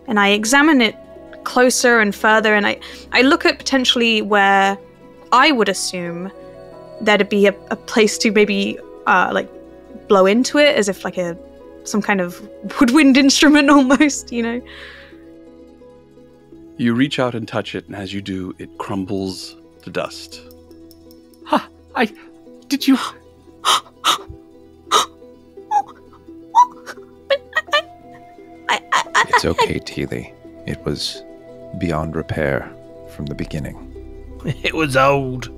And I examine it closer and further, and I look at potentially where I would assume there'd be a place to maybe like blow into it, as if like some kind of woodwind instrument almost, you know. You reach out and touch it, and as you do, it crumbles to dust. Huh, did you... It's okay, Teely. It was beyond repair from the beginning. It was old.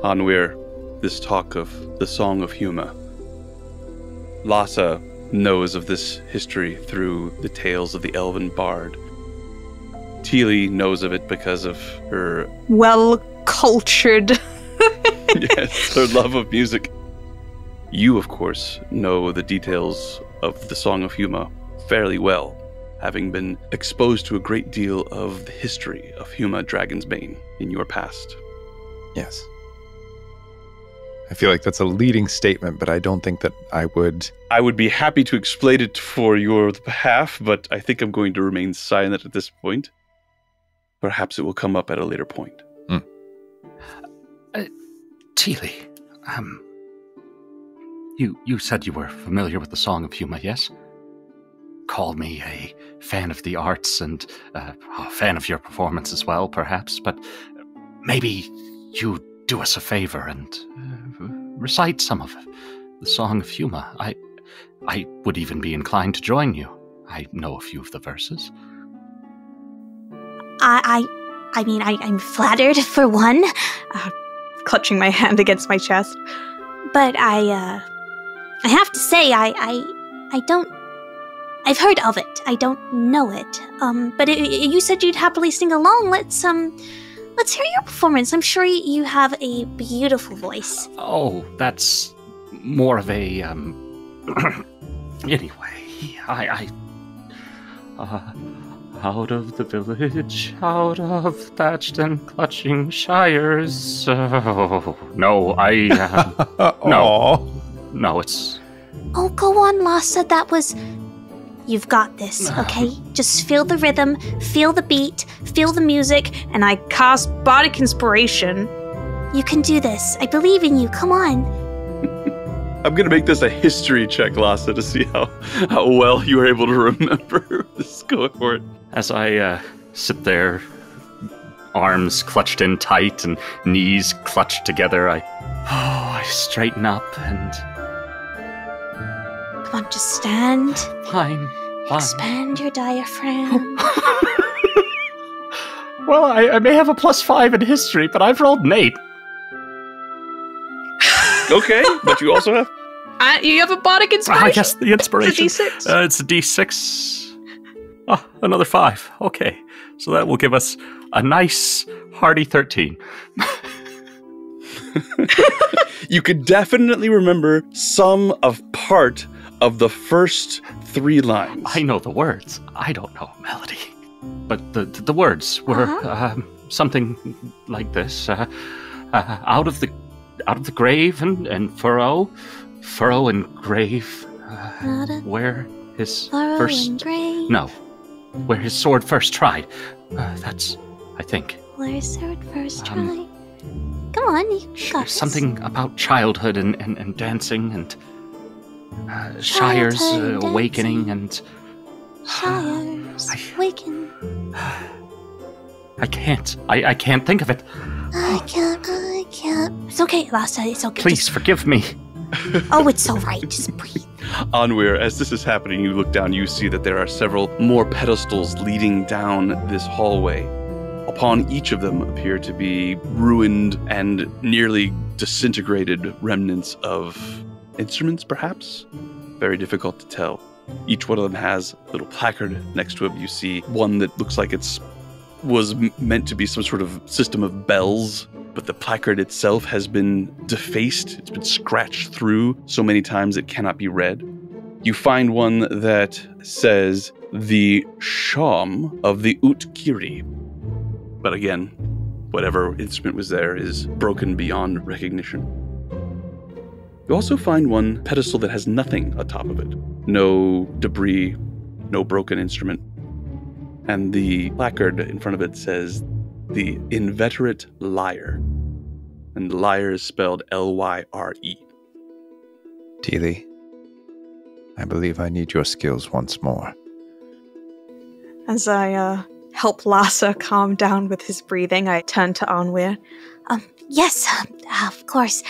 Anwir, this talk of the Song of Huma. Lhasa knows of this history through the tales of the elven bard. Teely knows of it because of her... well-cultured. Yes, her love of music. You, of course, know the details of the Song of Huma fairly well, having been exposed to a great deal of the history of Huma Dragonsbane in your past. Yes. I feel like that's a leading statement, but I don't think that I would... I would be happy to explain it for your behalf, but I think I'm going to remain silent at this point. Perhaps it will come up at a later point. Teely, you said you were familiar with the Song of Huma, yes? Called me a fan of the arts and a fan of your performance as well, perhaps, but maybe you do us a favor and recite some of the Song of Huma. I would even be inclined to join you. I know a few of the verses. I mean, I'm flattered for one. Clutching my hand against my chest. But I have to say, I don't... I've heard of it. I don't know it. But you said you'd happily sing along. Let's hear your performance. I'm sure you have a beautiful voice. Oh, that's more of a, anyway, out of the village, out of thatched and clutching shires. Oh, no, no, it's... Oh, go on, Lhasa. That was... You've got this, okay? Just feel the rhythm, feel the beat, feel the music, and I cast Bardic Inspiration. You can do this. I believe in you. Come on. I'm going to make this a history check, Lhasa, to see how well you were able to remember this. Go for it. As I sit there, arms clutched in tight and knees clutched together, I straighten up and... Come on, just stand. Fine. Expand your diaphragm. Well, I may have a +5 in history, but I've rolled an 8. Okay, but you also have... you have a Bardic Inspiration. I guess the inspiration. It's a D6. It's a D6. Oh, another 5. Okay, so that will give us a nice, hearty 13. You could definitely remember some of part of the first 3 lines. I know the words. I don't know a melody. But the words were something like this. Out of the grave and furrow and grave, where his first... No, where his sword first tried. That's, I think. Where his sword first tried. Come on, you got this. Something about childhood and dancing and Shires awakening and... Shires awaken. I can't think of it. I can't. It's okay, Lhasa, it's okay. Please forgive me. Oh, it's all right. Just breathe. Anwir, as this is happening, you look down, you see that there are several more pedestals leading down this hallway. Upon each of them appear to be ruined and nearly disintegrated remnants of instruments, perhaps? Very difficult to tell. Each one of them has a little placard next to it. You see one that looks like was meant to be some sort of system of bells, but the placard itself has been defaced. It's been scratched through so many times it cannot be read. You find one that says, the Sham of the Utkiri. But again, whatever instrument was there is broken beyond recognition. You also find one pedestal that has nothing atop of it. No debris, no broken instrument. And the placard in front of it says, "The Inveterate Liar." And liar is spelled Lyre. Teely, I believe I need your skills once more. As I help Lhasa calm down with his breathing, I turn to Anwir. Yes, of course.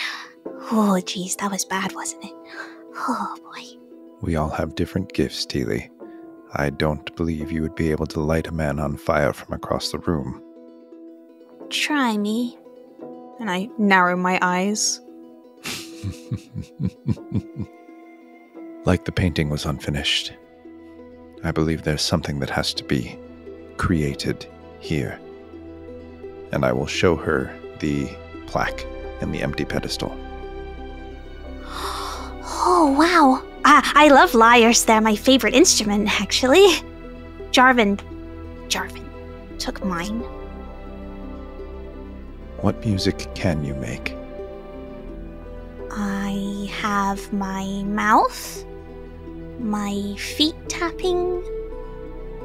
Oh, geez, that was bad, wasn't it? Oh, boy. We all have different gifts, Teely. I don't believe you would be able to light a man on fire from across the room. Try me. And I narrow my eyes. Like the painting was unfinished, I believe there's something that has to be created here. And I will show her the plaque and the empty pedestal. Oh, wow. I love lyres. They're my favorite instrument, actually. Jarvan took mine. What music can you make? I have my mouth, my feet tapping.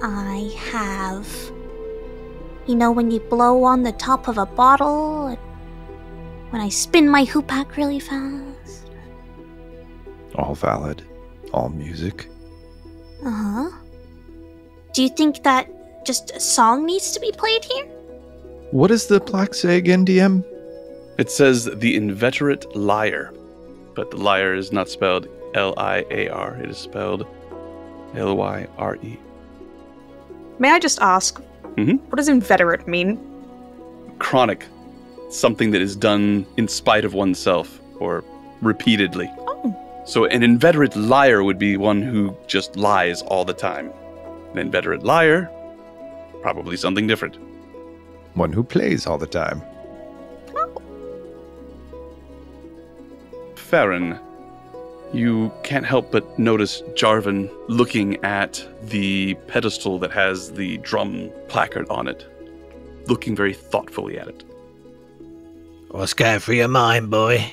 I have, when you blow on the top of a bottle, when I spin my hoopak really fast. All valid. All music. Uh-huh. Do you think that just a song needs to be played here? What does the plaque say again, DM? It says "The Inveterate Liar," but the liar is not spelled Liar. It is spelled Lyre. May I just ask, What does inveterate mean? Chronic. Something that is done in spite of oneself or repeatedly. Oh. So an inveterate liar would be one who just lies all the time. An inveterate liar, probably something different. One who plays all the time. Farron, you can't help but notice Jarvan looking at the pedestal that has the drum placard on it, looking very thoughtfully at it. What's going through your mind, boy?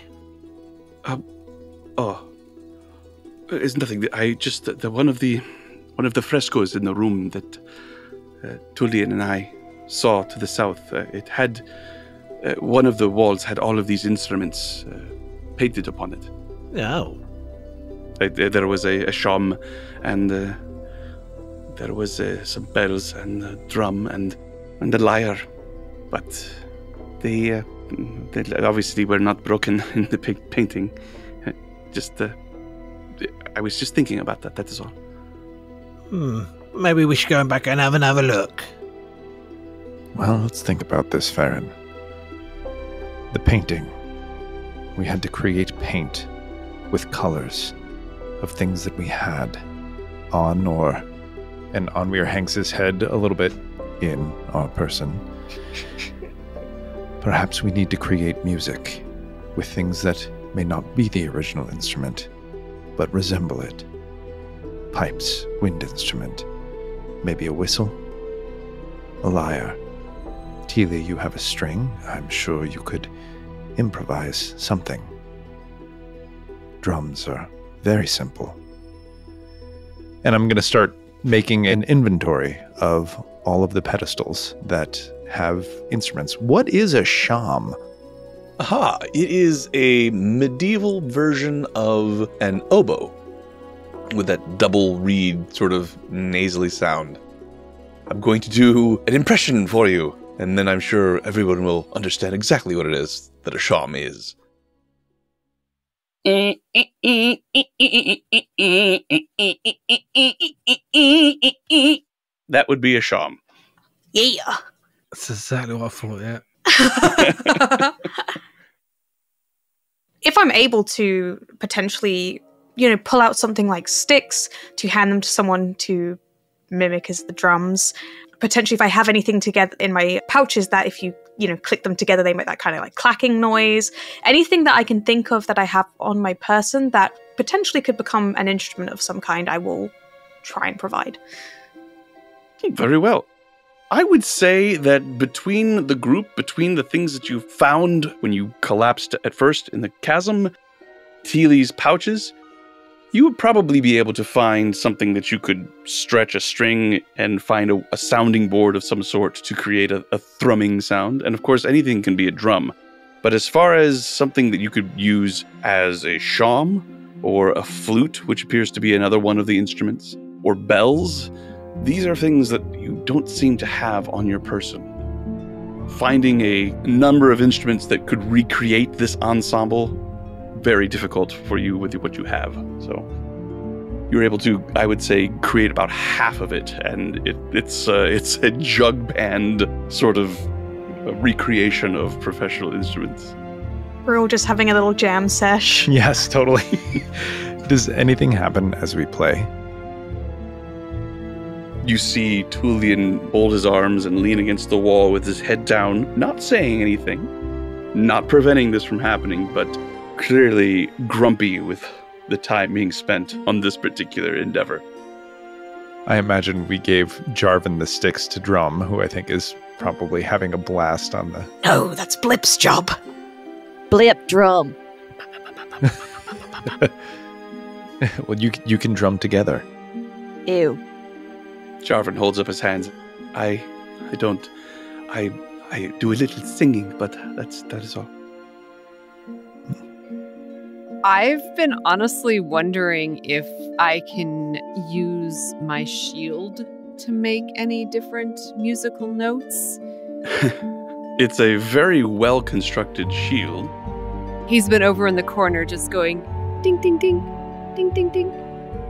It's nothing. I just one of the frescoes in the room that Tullian and I saw to the south. It had one of the walls had all of these instruments painted upon it. Oh. There was a sham, and there was some bells and a drum and a lyre, but they obviously were not broken in the painting. I was just thinking about that. That is all. Maybe we should go back and have another look. Well, let's think about this, Farron. The painting. We had to create paint with colors of things that we had on and Anwir hangs his head a little bit in our person. Perhaps we need to create music with things that may not be the original instrument, but resemble it. Pipes, wind instrument, maybe a whistle, a lyre. Teely, you have a string. I'm sure you could improvise something. Drums are very simple. And I'm going to start making an inventory of all of the pedestals that have instruments. What is a sham? Aha! It is a medieval version of an oboe with that double reed sort of nasally sound. I'm going to do an impression for you, and then I'm sure everyone will understand exactly what it is that a sham is. That would be a sham. Yeah. That's exactly what I thought, yeah. If I'm able to potentially, pull out something like sticks to hand them to someone to mimic as the drums, potentially if I have anything together in my pouches that if you, click them together, they make that kind of like clacking noise. Anything that I can think of that I have on my person that potentially could become an instrument of some kind, I will try and provide. Very well. I would say that between the things that you found when you collapsed at first in the chasm, Teely's pouches, You would probably be able to find something that you could stretch a string and find a sounding board of some sort to create a thrumming sound. And of course, anything can be a drum. But as far as something that you could use as a shawm or a flute, which appears to be another one of the instruments, or bells, these are things that you don't seem to have on your person. Finding a number of instruments that could recreate this ensemble, very difficult for you with what you have. So you're able to, I would say, create about half of it, and it's a jug band sort of recreation of professional instruments. We're all just having a little jam sesh. Yes, totally. Does anything happen as we play? You see Tullian hold his arms and lean against the wall with his head down, not saying anything, not preventing this from happening, but clearly grumpy with the time being spent on this particular endeavor. I imagine we gave Jarvan the sticks to drum, who I think is probably having a blast on the... No, that's Blip's job. Blip drum. Well, you can drum together. Ew. Jarvan holds up his hands. I do a little singing, but that is all. I've been honestly wondering if I can use my shield to make any different musical notes. It's a very well-constructed shield. He's been over in the corner just going ding, ding, ding, ding, ding, ding,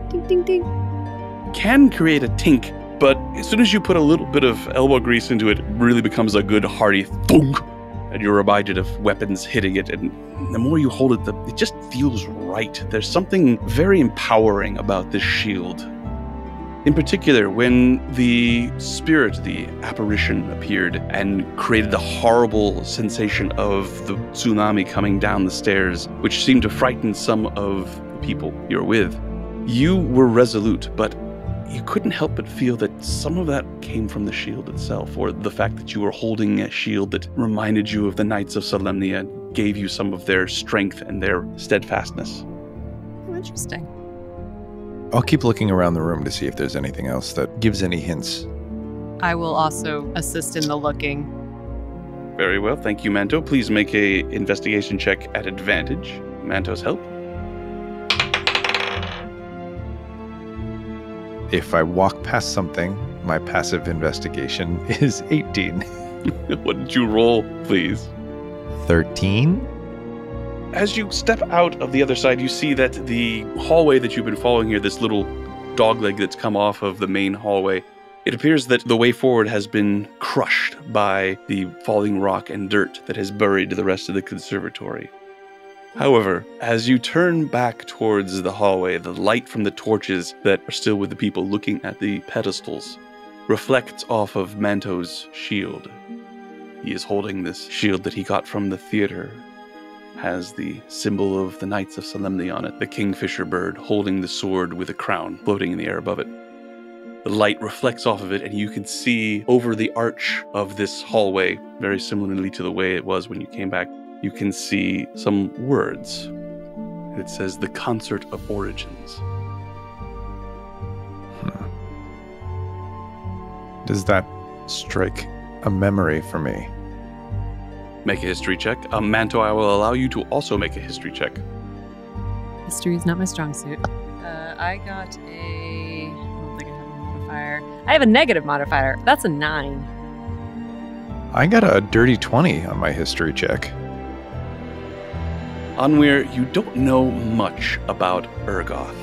ding, ding, ding. Can create a tink, but as soon as you put a little bit of elbow grease into it, it really becomes a good hearty thunk, and you're reminded of weapons hitting it, and the more you hold it, it just feels right. There's something very empowering about this shield. In particular, when the spirit, the apparition, appeared and created the horrible sensation of the tsunami coming down the stairs, which seemed to frighten some of the people you're with, you were resolute, but you couldn't help but feel that some of that came from the shield itself, or the fact that you were holding a shield that reminded you of the Knights of Solemnia, gave you some of their strength and their steadfastness. Oh, interesting. I'll keep looking around the room to see if there's anything else that gives any hints. I will also assist in the looking. Very well, thank you, Manto. Please make a investigation check at advantage. Manto's help. If I walk past something, my passive investigation is 18. What did you roll, please? 13? As you step out of the other side, you see that the hallway that you've been following here, this little dogleg that's come off of the main hallway, it appears that the way forward has been crushed by the falling rock and dirt that has buried the rest of the conservatory. However, as you turn back towards the hallway, the light from the torches that are still with the people looking at the pedestals reflects off of Manto's shield. He is holding this shield that he got from the theater. Has the symbol of the Knights of Solemnia on it, the kingfisher bird holding the sword with a crown floating in the air above it. The light reflects off of it, and you can see over the arch of this hallway, very similarly to the way it was when you came back, you can see some words. It says, "The Concert of Origins." Does that strike a memory for me? Make a history check. Manto, I will allow you to also make a history check. History is not my strong suit. I got I don't think I have a modifier. I have a negative modifier. That's a 9. I got a dirty 20 on my history check. Anwir, you don't know much about Urgoth,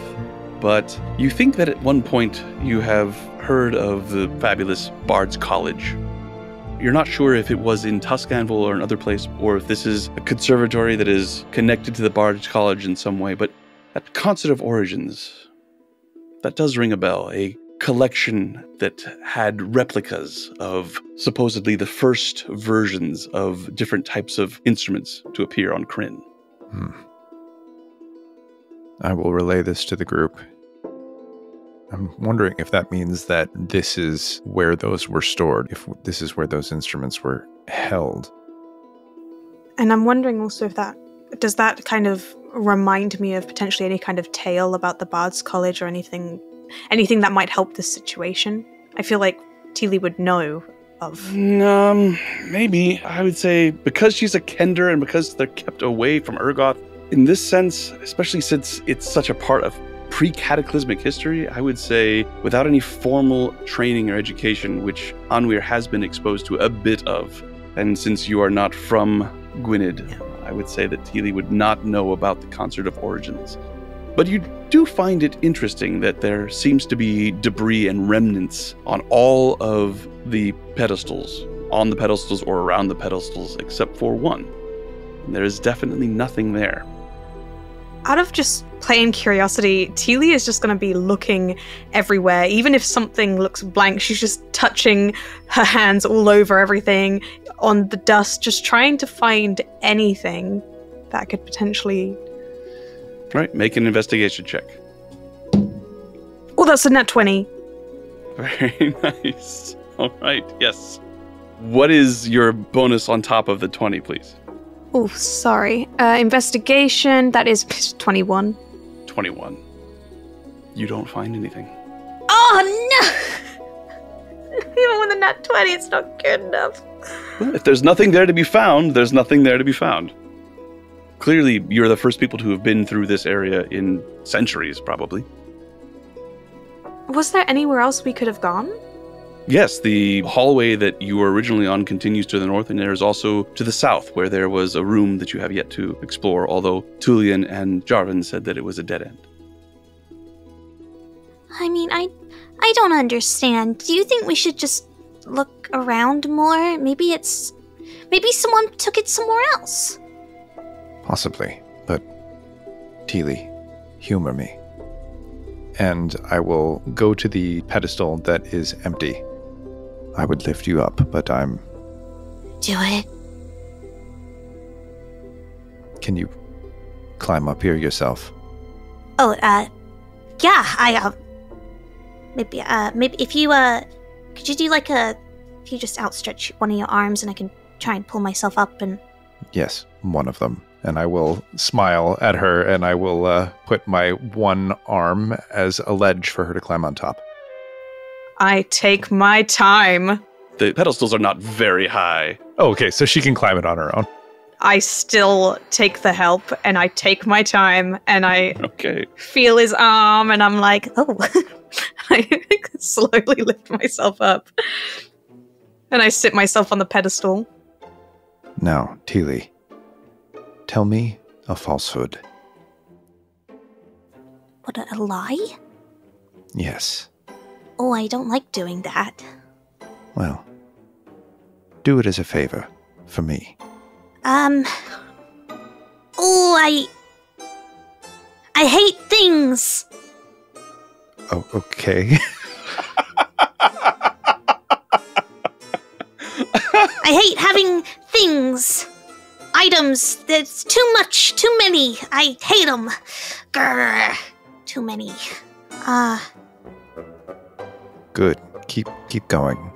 but you think that at one point you have heard of the fabulous Bard's College. You're not sure if it was in Tuskanvil or another place, or if this is a conservatory that is connected to the Bard's College in some way, but that Concert of Origins, that does ring a bell. A collection that had replicas of supposedly the first versions of different types of instruments to appear on Krynn. I will relay this to the group. I'm wondering if that means that this is where those were stored, if this is where those instruments were held. And I'm wondering also if does that kind of remind me of potentially any kind of tale about the Bard's College or anything that might help this situation? I feel like Teely would know of. Maybe. I would say because she's a Kender and because they're kept away from Urgoth, in this sense, especially since it's such a part of pre-cataclysmic history, I would say without any formal training or education, which Anwir has been exposed to a bit of, and since you are not from Gwynedd, I would say that Teely would not know about the Concert of Origins. But you do find it interesting that there seems to be debris and remnants on all of the pedestals, on the pedestals or around the pedestals, except for one. There is definitely nothing there. Out of just plain curiosity, Teely is just going to be looking everywhere. Even if something looks blank, she's just touching her hands all over everything, on the dust, just trying to find anything that could potentially... Right, make an investigation check. Oh, that's a nat 20. Very nice. All right, yes. What is your bonus on top of the 20, please? Oh, sorry. Investigation, that is 21. 21. You don't find anything. Oh, no! Even with a nat 20, it's not good enough. Well, if there's nothing there to be found, there's nothing there to be found. Clearly, you're the first people to have been through this area in centuries, probably. Was there anywhere else we could have gone? Yes, the hallway that you were originally on continues to the north, and there is also to the south, where there was a room that you have yet to explore, although Tullian and Jarvan said that it was a dead end. I mean, I don't understand. Do you think we should just look around more? Maybe someone took it somewhere else. Possibly, but Teely, humor me. And I will go to the pedestal that is empty. I would lift you up, but I'm... Do it. Can you climb up here yourself? Oh, yeah, maybe if you, could you do if you just outstretch one of your arms and I can try and pull myself up and... Yes, one of them. And I will smile at her, and I will put my one arm as a ledge for her to climb on top. I take my time. The pedestals are not very high. Oh, okay, so she can climb it on her own. I still take the help, and I take my time, and I feel his arm, and I'm like, oh. I slowly lift myself up. And I sit myself on the pedestal. Now, Teely, tell me a falsehood. What, a lie? Yes. Oh, I don't like doing that. Well, do it as a favor for me. Oh, I hate things. Oh, okay. I hate having things. Items. There's too much. Too many. I hate them. Grr. Too many. Good. Keep going.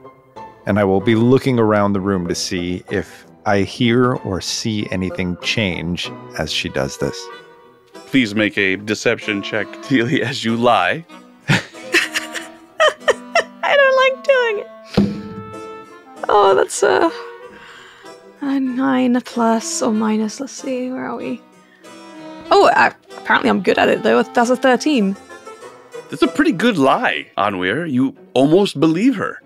And I will be looking around the room to see if I hear or see anything change as she does this. Please make a deception check, Teely, as you lie. I don't like doing it. Oh, that's a 9 plus or minus. Let's see, where are we? Oh, apparently I'm good at it, though. That's a 13. That's a pretty good lie, Anwir. You almost believe her.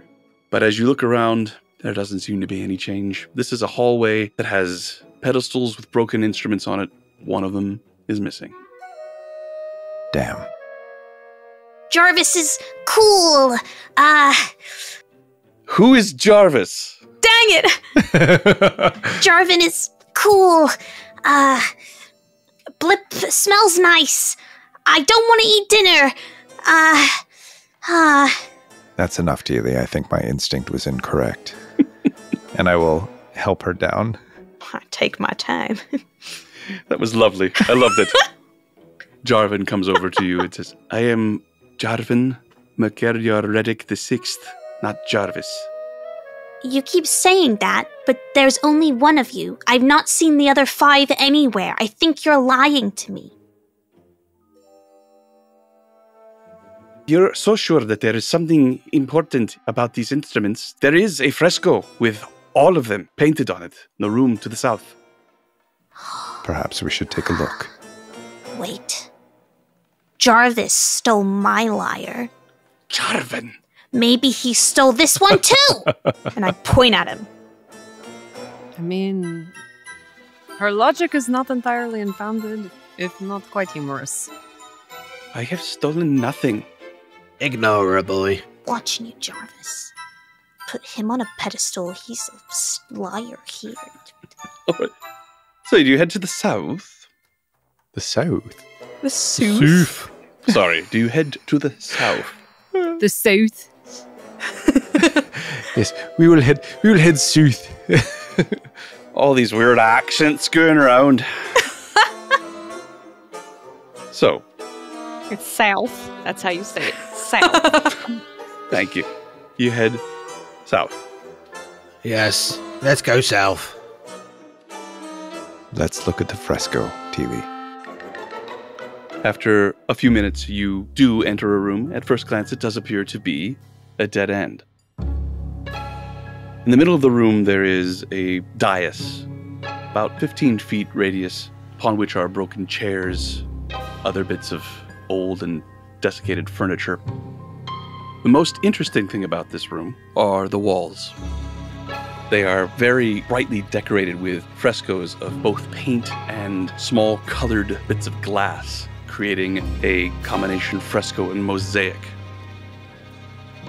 But as you look around, there doesn't seem to be any change. This is a hallway that has pedestals with broken instruments on it. One of them is missing. Damn. Jarvis is cool. Who is Jarvis? Dang it! Jarvan is cool. Blip smells nice. I don't want to eat dinner. That's enough, Teely. I think my instinct was incorrect. And I will help her down. I take my time. That was lovely. I loved it. Jarvan comes over to you and says, I am Jarvan Makerjar Reddick the Sixth, not Jarvis. You keep saying that, but there's only one of you. I've not seen the other 5 anywhere. I think you're lying to me. You're so sure that there is something important about these instruments. There is a fresco with all of them painted on it in the room to the south. Perhaps we should take a look. Wait. Jarvis stole my lyre. Jarvan! Maybe he stole this one too! And I point at him. I mean, her logic is not entirely unfounded, if not quite humorous. I have stolen nothing. Ignore her, boy. Watching you, Jarvis. Put him on a pedestal. He's a liar here. All right. So do you head to the south? The south? The south. Sorry, do you head to the south? The south. Yes, we will head south. All these weird accents going around. So. It's south. That's how you say it. South. Thank you. You head south. Yes, let's go south. Let's look at the fresco, TV. After a few minutes, you do enter a room. At first glance, it does appear to be a dead end. In the middle of the room, there is a dais, about 15 feet radius, upon which are broken chairs, other bits of old and desiccated furniture. The most interesting thing about this room are the walls. They are very brightly decorated with frescoes of both paint and small colored bits of glass, creating a combination fresco and mosaic.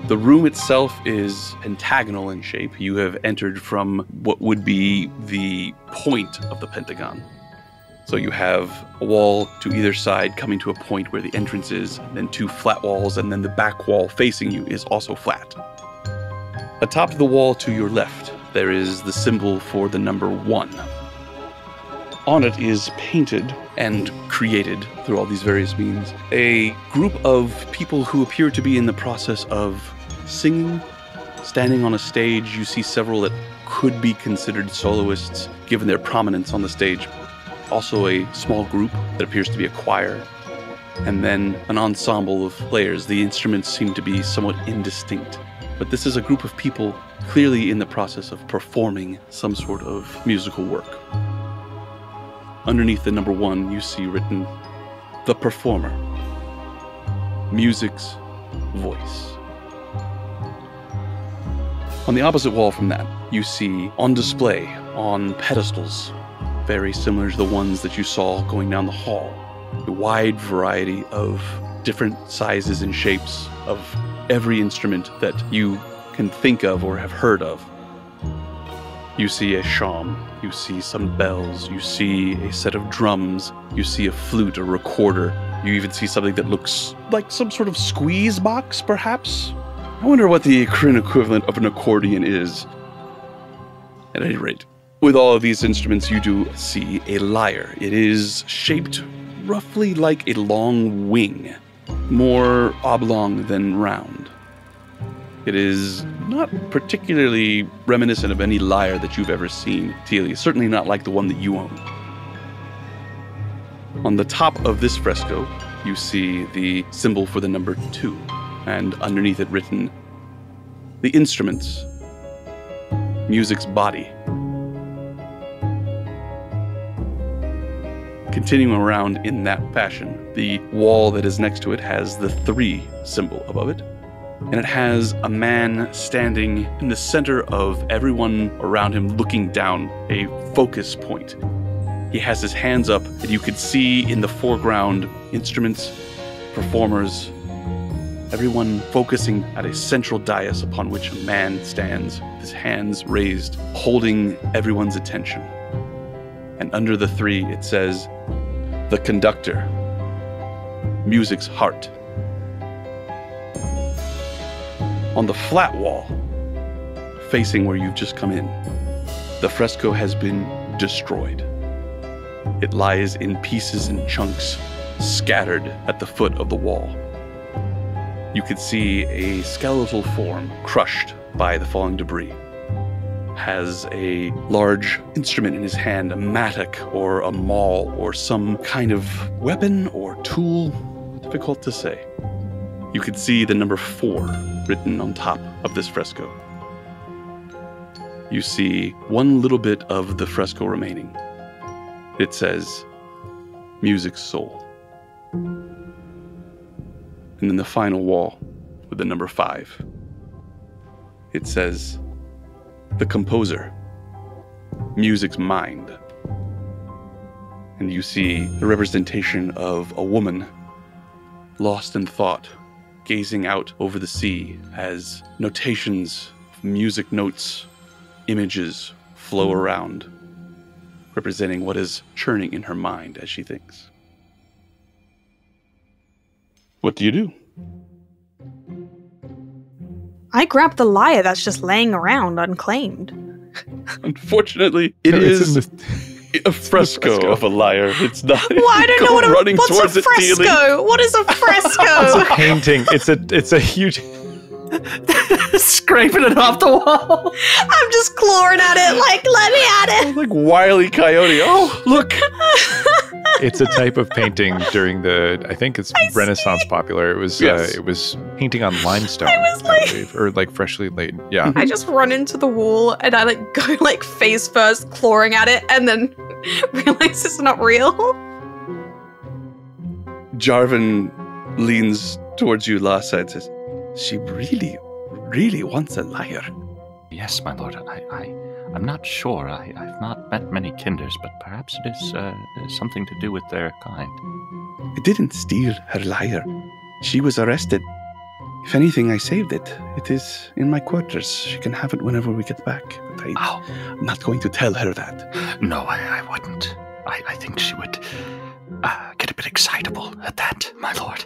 The room itself is pentagonal in shape. You have entered from what would be the point of the pentagon. So you have a wall to either side coming to a point where the entrance is, then 2 flat walls, and then the back wall facing you is also flat. Atop the wall to your left, there is the symbol for the number 1. On it is painted and created through all these various means a group of people who appear to be in the process of singing, standing on a stage. You see several that could be considered soloists given their prominence on the stage. Also a small group that appears to be a choir, and then an ensemble of players. The instruments seem to be somewhat indistinct, but this is a group of people clearly in the process of performing some sort of musical work. Underneath the number 1, you see written, "The Performer, Music's Voice." On the opposite wall from that, you see on display, on pedestals, very similar to the ones that you saw going down the hall, a wide variety of different sizes and shapes of every instrument that you can think of or have heard of. You see a shawm, you see some bells, you see a set of drums, you see a flute, a recorder, you even see something that looks like some sort of squeeze box, perhaps? I wonder what the Krynn equivalent of an accordion is. At any rate, with all of these instruments, you do see a lyre. It is shaped roughly like a long wing, more oblong than round. It is not particularly reminiscent of any lyre that you've ever seen, Teely. Certainly not like the one that you own. On the top of this fresco, you see the symbol for the number 2, and underneath it written, "The instruments, music's body." Continuing around in that fashion, the wall that is next to it has the 3 symbol above it, and it has a man standing in the center of everyone around him looking down, a focus point. He has his hands up, and you could see in the foreground instruments, performers, everyone focusing at a central dais upon which a man stands, his hands raised, holding everyone's attention. And under the 3, it says, "The conductor, music's heart." On the flat wall, facing where you've just come in, the fresco has been destroyed. It lies in pieces and chunks, scattered at the foot of the wall. You could see a skeletal form crushed by the falling debris. has a large instrument in his hand, a mattock or a maul or some kind of weapon or tool. Difficult to say. You could see the number 4 written on top of this fresco. You see one little bit of the fresco remaining. It says, Music Soul. And then the final wall with the number 5. It says, The Composer, Music's Mind. And you see the representation of a woman lost in thought, gazing out over the sea as notations, music notes, images flow around, representing what is churning in her mind as she thinks. What do you do? I grab the lyre that's just laying around unclaimed. Unfortunately, it is a fresco of a lyre. It's not. Well, I don't know what's a fresco. What is a fresco? It's a painting. It's a huge. Scraping it off the wall. I'm just clawing at it, like, let me at it. Like Wile E. Coyote. Oh, look. It's a type of painting during the, I think it's Renaissance popular. It was Yes. It was painting on limestone. I was like- believe, or like freshly laid. Yeah. I just run into the wall and I like go like face first, clawing at it, and then realize it's not real. Jarvan leans towards you, Lhasa, and says, She really, really wants a lyre. Yes, my lord. I'm not sure. I've not met many kinders, but perhaps it is something to do with their kind. I didn't steal her lyre. She was arrested. If anything, I saved it. It is in my quarters. She can have it whenever we get back. But I'm not going to tell her that. No, I wouldn't. I think she would get a bit excitable at that, my lord.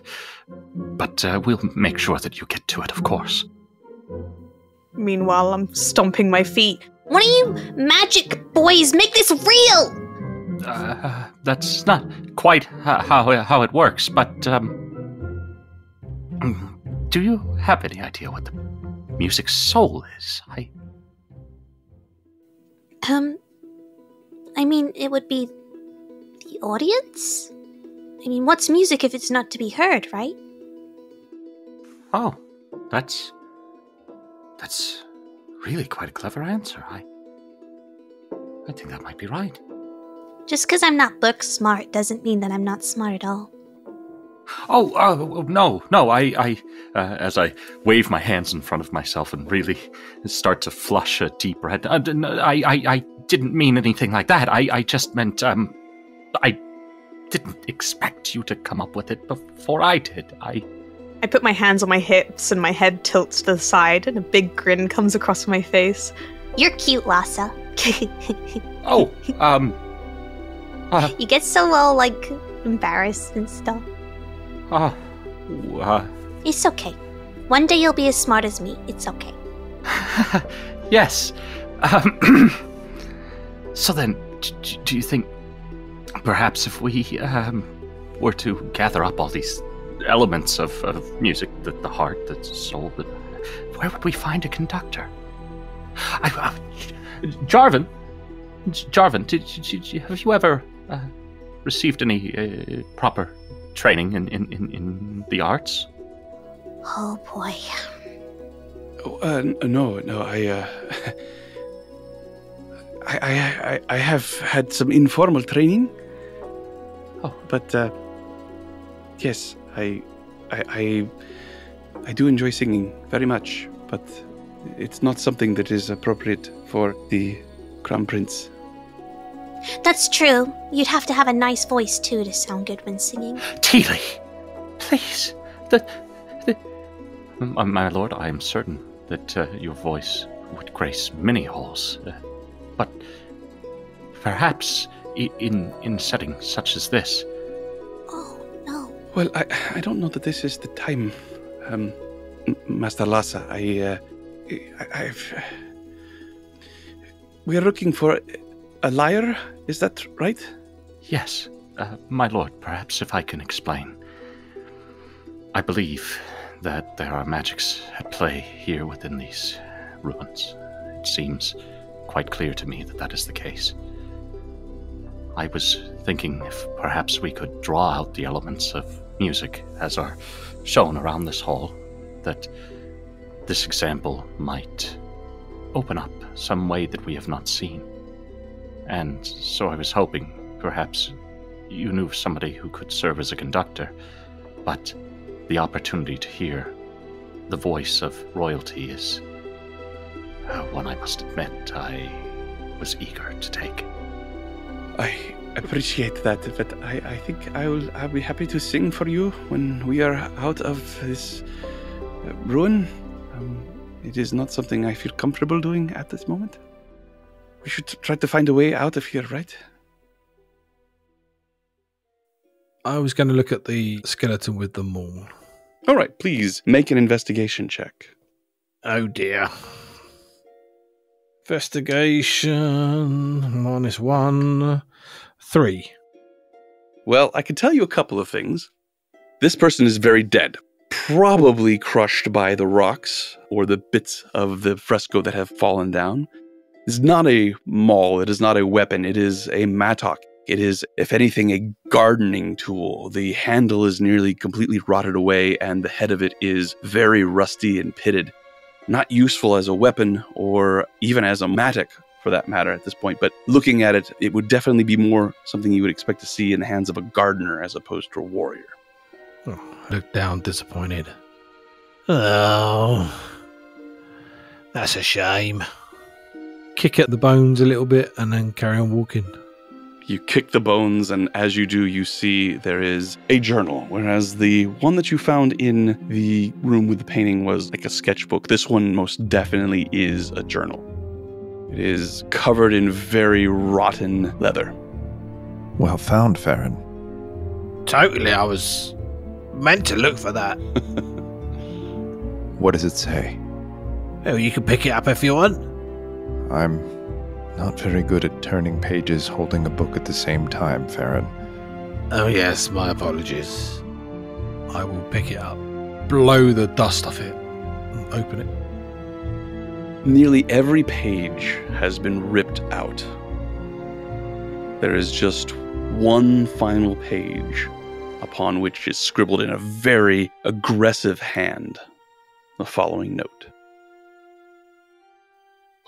But we'll make sure that you get to it, of course. Meanwhile, I'm stomping my feet. One of you magic boys make this real! That's not quite how it works, but do you have any idea what the music soul is? I mean, it would be the audience? I mean, what's music if it's not to be heard, right? Oh, that's really quite a clever answer. I think that might be right. Just because I'm not book smart doesn't mean that I'm not smart at all. Oh, no, I as I wave my hands in front of myself and really start to flush a deep red, I didn't mean anything like that. I just meant, I didn't expect you to come up with it before I did. I put my hands on my hips and my head tilts to the side and a big grin comes across my face. You're cute, Lhasa. You get so all, like, embarrassed and stuff. It's okay. One day you'll be as smart as me. It's okay. Yes. So then, do you think perhaps if we were to gather up all these elements of music, the heart, the soul, where would we find a conductor? Jarvan, have you ever received any proper training in the arts? Oh boy. No. I have had some informal training. Oh, but yes, I do enjoy singing very much, but it's not something that is appropriate for the Crown Prince. That's true. You'd have to have a nice voice, too, to sound good when singing. Teely, please. My lord, I am certain that your voice would grace many halls. But perhaps in settings such as this. Oh, no. Well, I don't know that this is the time, Master Lhasa. We're looking for a lyre, is that right? Yes, my lord, perhaps if I can explain. I believe that there are magics at play here within these ruins. It seems quite clear to me that that is the case. I was thinking if perhaps we could draw out the elements of music as are shown around this hall, that this example might open up some way that we have not seen. And so I was hoping perhaps you knew somebody who could serve as a conductor, but the opportunity to hear the voice of royalty is one I must admit I was eager to take. I appreciate that, but I think I'll be happy to sing for you when we are out of this ruin. It is not something I feel comfortable doing at this moment. We should try to find a way out of here, right? I was going to look at the skeleton with the maul. All right, please make an investigation check. Oh dear. Investigation -1, 3. Well, I can tell you a couple of things. This person is very dead. Probably crushed by the rocks or the bits of the fresco that have fallen down. It's not a maul, it is not a weapon, it is a mattock. It is, if anything, a gardening tool. The handle is nearly completely rotted away, and the head of it is very rusty and pitted. Not useful as a weapon, or even as a mattock, for that matter, at this point. But looking at it, it would definitely be more something you would expect to see in the hands of a gardener as opposed to a warrior. Oh, I look down disappointed. Oh, that's a shame. Kick at the bones a little bit and then carry on walking. You kick the bones, and as you do, you see there is a journal, whereas the one that you found in the room with the painting was like a sketchbook. This one most definitely is a journal. It is covered in very rotten leather. Well found, Farron. Totally, I was meant to look for that. What does it say? Oh, you can pick it up if you want. I'm not very good at turning pages holding a book at the same time, Farron. Oh yes, my apologies. I will pick it up, blow the dust off it, and open it. Nearly every page has been ripped out. There is just one final page upon which is scribbled in a very aggressive hand the following note.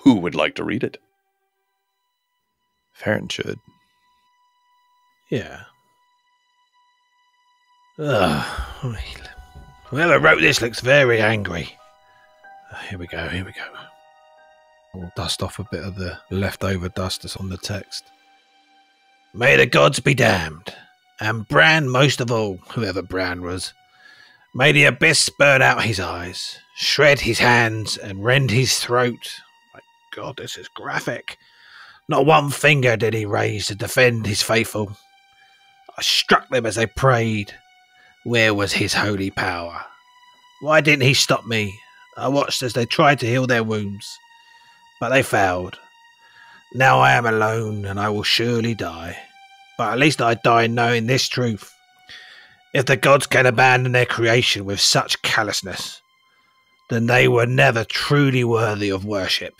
Who would like to read it? Farron should. Yeah. Ugh. Whoever wrote this looks very angry. Here we go. We'll dust off a bit of the leftover dust that's on the text. May the gods be damned, and Bran most of all, whoever Bran was. May the abyss burn out his eyes, shred his hands, and rend his throat. My God, this is graphic. Not one finger did he raise to defend his faithful. I struck them as they prayed. Where was his holy power? Why didn't he stop me? I watched as they tried to heal their wounds, but they failed. Now I am alone, and I will surely die. But at least I die knowing this truth. If the gods can abandon their creation with such callousness, then they were never truly worthy of worship.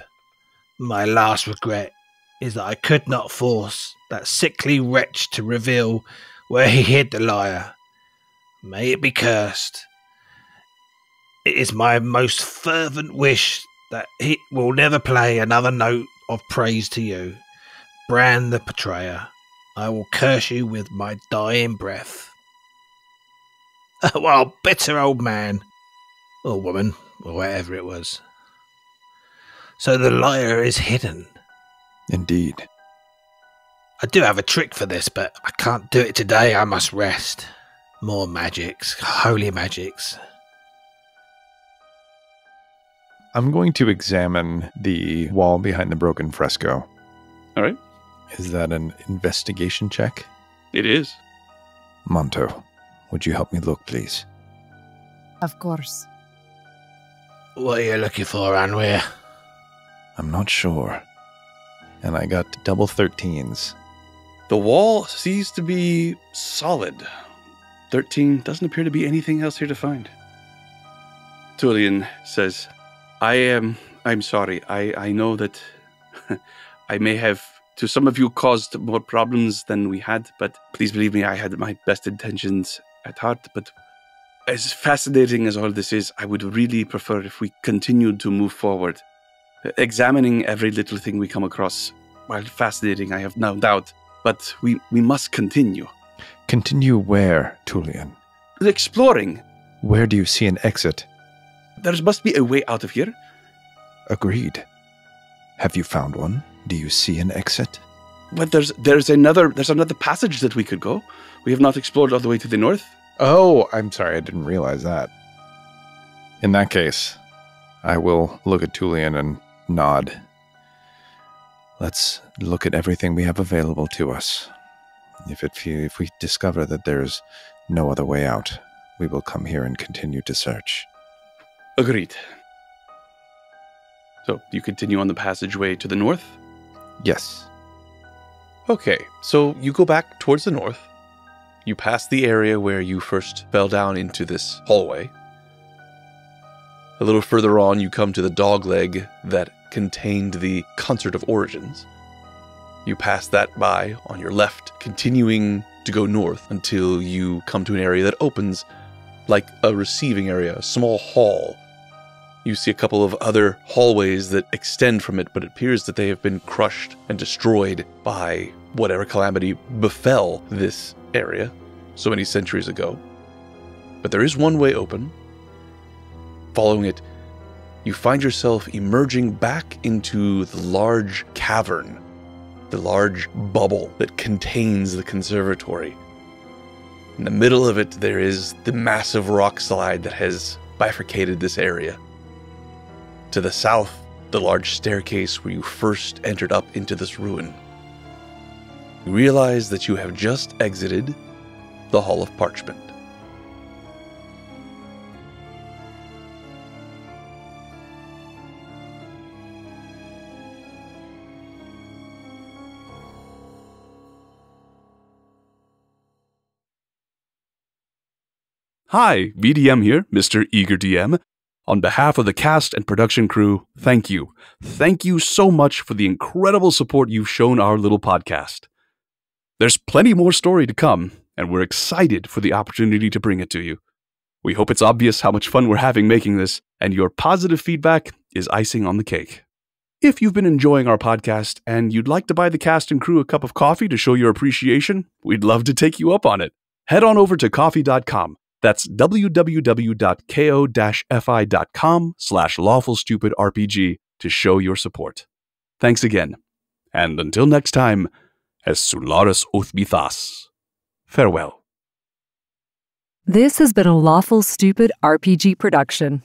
My last regret is that I could not force that sickly wretch to reveal where he hid the lyre. May it be cursed. It is my most fervent wish that he will never play another note of praise to you. Bran the betrayer, I will curse you with my dying breath. Well, bitter old man, or woman, or whatever it was. So the lyre is hidden. Indeed. I do have a trick for this, but I can't do it today. I must rest. More magics, holy magics. I'm going to examine the wall behind the broken fresco. All right. Is that an investigation check? It is. Monto, would you help me look, please? Of course. What are you looking for, Anwir? I'm not sure. And I got double 13s. The wall seems to be solid. 13 doesn't appear to be anything else here to find. Tullian says, I'm sorry. I know that I may have, to some of you, caused more problems than we had, but please believe me, I had my best intentions at heart. But as fascinating as all this is, I would really prefer if we continued to move forward, examining every little thing we come across. While fascinating, I have no doubt, but we must continue. Continue where, Tulian? Exploring. Where do you see an exit? There must be a way out of here. Agreed. Have you found one? Do you see an exit? But there's another passage that we could go. We have not explored all the way to the north. Oh, I'm sorry, I didn't realize that. In that case, I will look at Tulian and nod. Let's look at everything we have available to us. If we discover that there's no other way out, we will come here and continue to search. Agreed. So, you continue on the passageway to the north? Yes. Okay, so you go back towards the north. You pass the area where you first fell down into this hallway. A little further on, you come to the dogleg that contained the Concert of Origins. You pass that by on your left, continuing to go north until you come to an area that opens like a receiving area, a small hall. You see a couple of other hallways that extend from it, but it appears that they have been crushed and destroyed by whatever calamity befell this area so many centuries ago. But there is one way open. Following it, you find yourself emerging back into the large cavern, the large bubble that contains the conservatory. In the middle of it, there is the massive rock slide that has bifurcated this area. To the south, the large staircase where you first entered up into this ruin. You realize that you have just exited the Hall of Parchment. Hi, VDM here, Mr. Eager DM. On behalf of the cast and production crew, thank you. Thank you so much for the incredible support you've shown our little podcast. There's plenty more story to come, and we're excited for the opportunity to bring it to you. We hope it's obvious how much fun we're having making this, and your positive feedback is icing on the cake. If you've been enjoying our podcast and you'd like to buy the cast and crew a cup of coffee to show your appreciation, we'd love to take you up on it. Head on over to ko-fi.com. That's www.ko-fi.com/lawfulstupidrpg to show your support. Thanks again. And until next time, as Sularis Uthbithas. Farewell. This has been a Lawful Stupid RPG production.